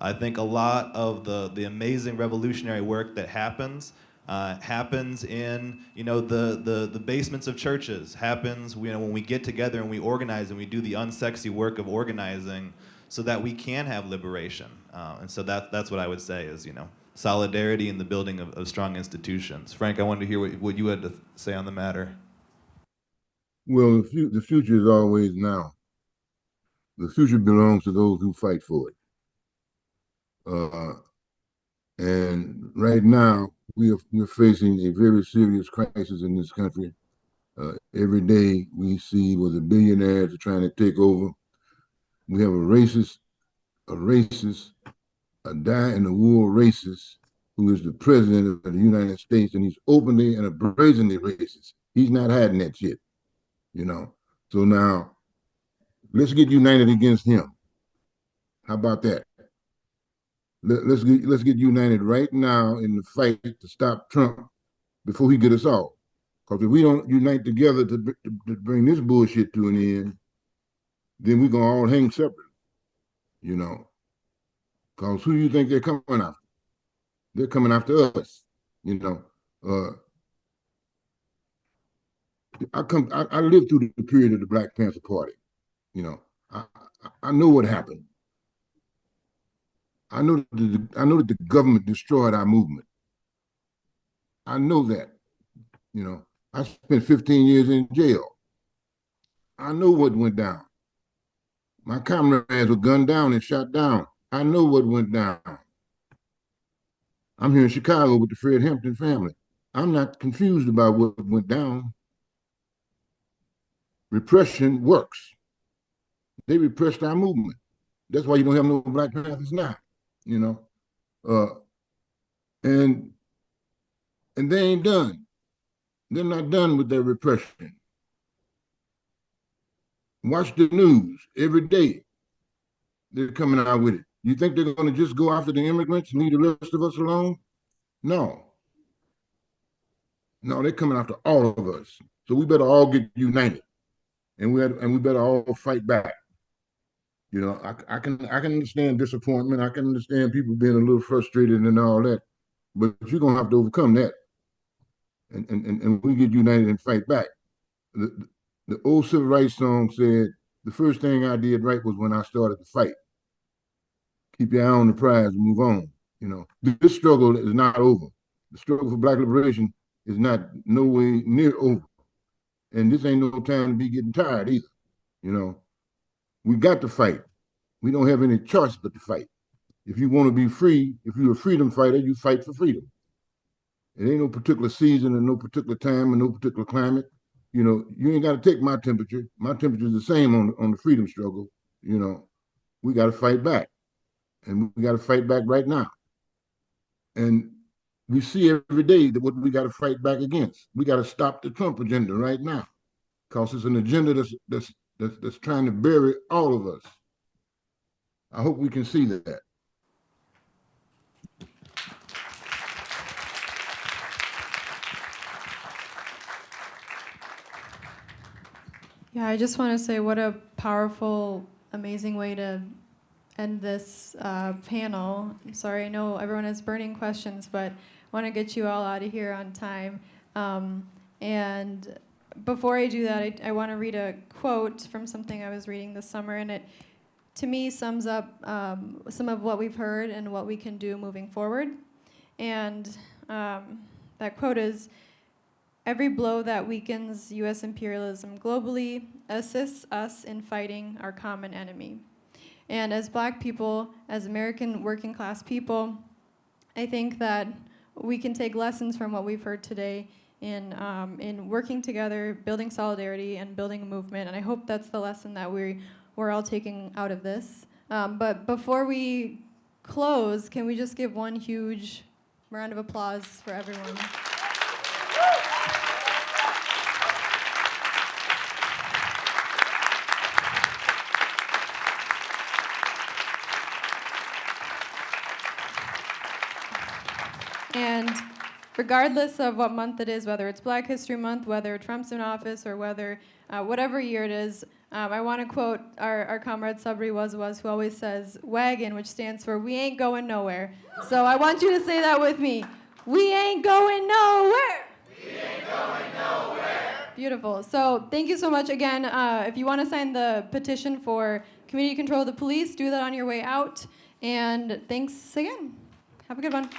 I think a lot of the amazing revolutionary work that happens in, you know, the basements of churches, happens, you know, when we get together and we organize and we do the unsexy work of organizing so that we can have liberation. And so that's what I would say is, you know, solidarity in the building of strong institutions. Frank, I wanted to hear what you had to say on the matter. Well, the future is always now. The future belongs to those who fight for it. Uh, and right now, we're facing a very serious crisis in this country. Every day we see where the billionaires are trying to take over. We have a racist, a die-in-the-wool racist who is the president of the United States, and he's openly and brazenly racist. He's not hiding that shit, you know. So now, let's get united against him. How about that? Let's get united right now in the fight to stop Trump before he get us all. Because if we don't unite together to bring this bullshit to an end, then we're gonna all hang separate, you know. Because who do you think they're coming after? They're coming after us, you know. I lived through the period of the Black Panther Party, you know. I know what happened. I know that the government destroyed our movement. I know that, you know. I spent 15 years in jail. I know what went down. My comrades were gunned down and shot down. I know what went down. I'm here in Chicago with the Fred Hampton family. I'm not confused about what went down. Repression works. They repressed our movement. That's why you don't have no Black Panthers now, you know. Uh, and they ain't done. They're not done with their repression. Watch the news every day. They're coming out with it. You think they're going to just go after the immigrants and leave the rest of us alone? No. No, they're coming after all of us. So we better all get united, and we better all fight back. You know, I can understand disappointment. I can understand people being a little frustrated and all that, but you're gonna have to overcome that, and we get united and fight back. The old civil rights song said, "The first thing I did right was when I started to fight." Keep your eye on the prize and move on. You know, this struggle is not over. The struggle for Black liberation is not no way near over, and this ain't no time to be getting tired either. You know, we got to fight. We don't have any choice but to fight. If you want to be free, if you're a freedom fighter, you fight for freedom. It ain't no particular season and no particular time and no particular climate. You know, you ain't got to take my temperature. My temperature is the same on the freedom struggle. You know, we got to fight back, and we got to fight back right now. And we see every day that what we got to fight back against. We got to stop the Trump agenda right now, because it's an agenda that's trying to bury all of us. I hope we can see that. Yeah, I just want to say what a powerful, amazing way to end this panel. I'm sorry, I know everyone has burning questions, but I want to get you all out of here on time. And before I do that, I want to read a quote from something I was reading this summer, and it, to me, sums up some of what we've heard and what we can do moving forward. And that quote is, "Every blow that weakens U.S. imperialism globally assists us in fighting our common enemy." And as Black people, as American working class people, I think that we can take lessons from what we've heard today in working together, building solidarity, and building a movement. And I hope that's the lesson that we're all taking out of this. But before we close, can we just give one huge round of applause for everyone? And regardless of what month it is, whether it's Black History Month, whether Trump's in office, or whether whatever year it is, I want to quote our comrade Sabri Wazwaz, who always says "wagon," which stands for "we ain't going nowhere." So I want you to say that with me. We ain't going nowhere. We ain't going nowhere. Beautiful. So thank you so much again. If you want to sign the petition for community control of the police, do that on your way out. And thanks again. Have a good one.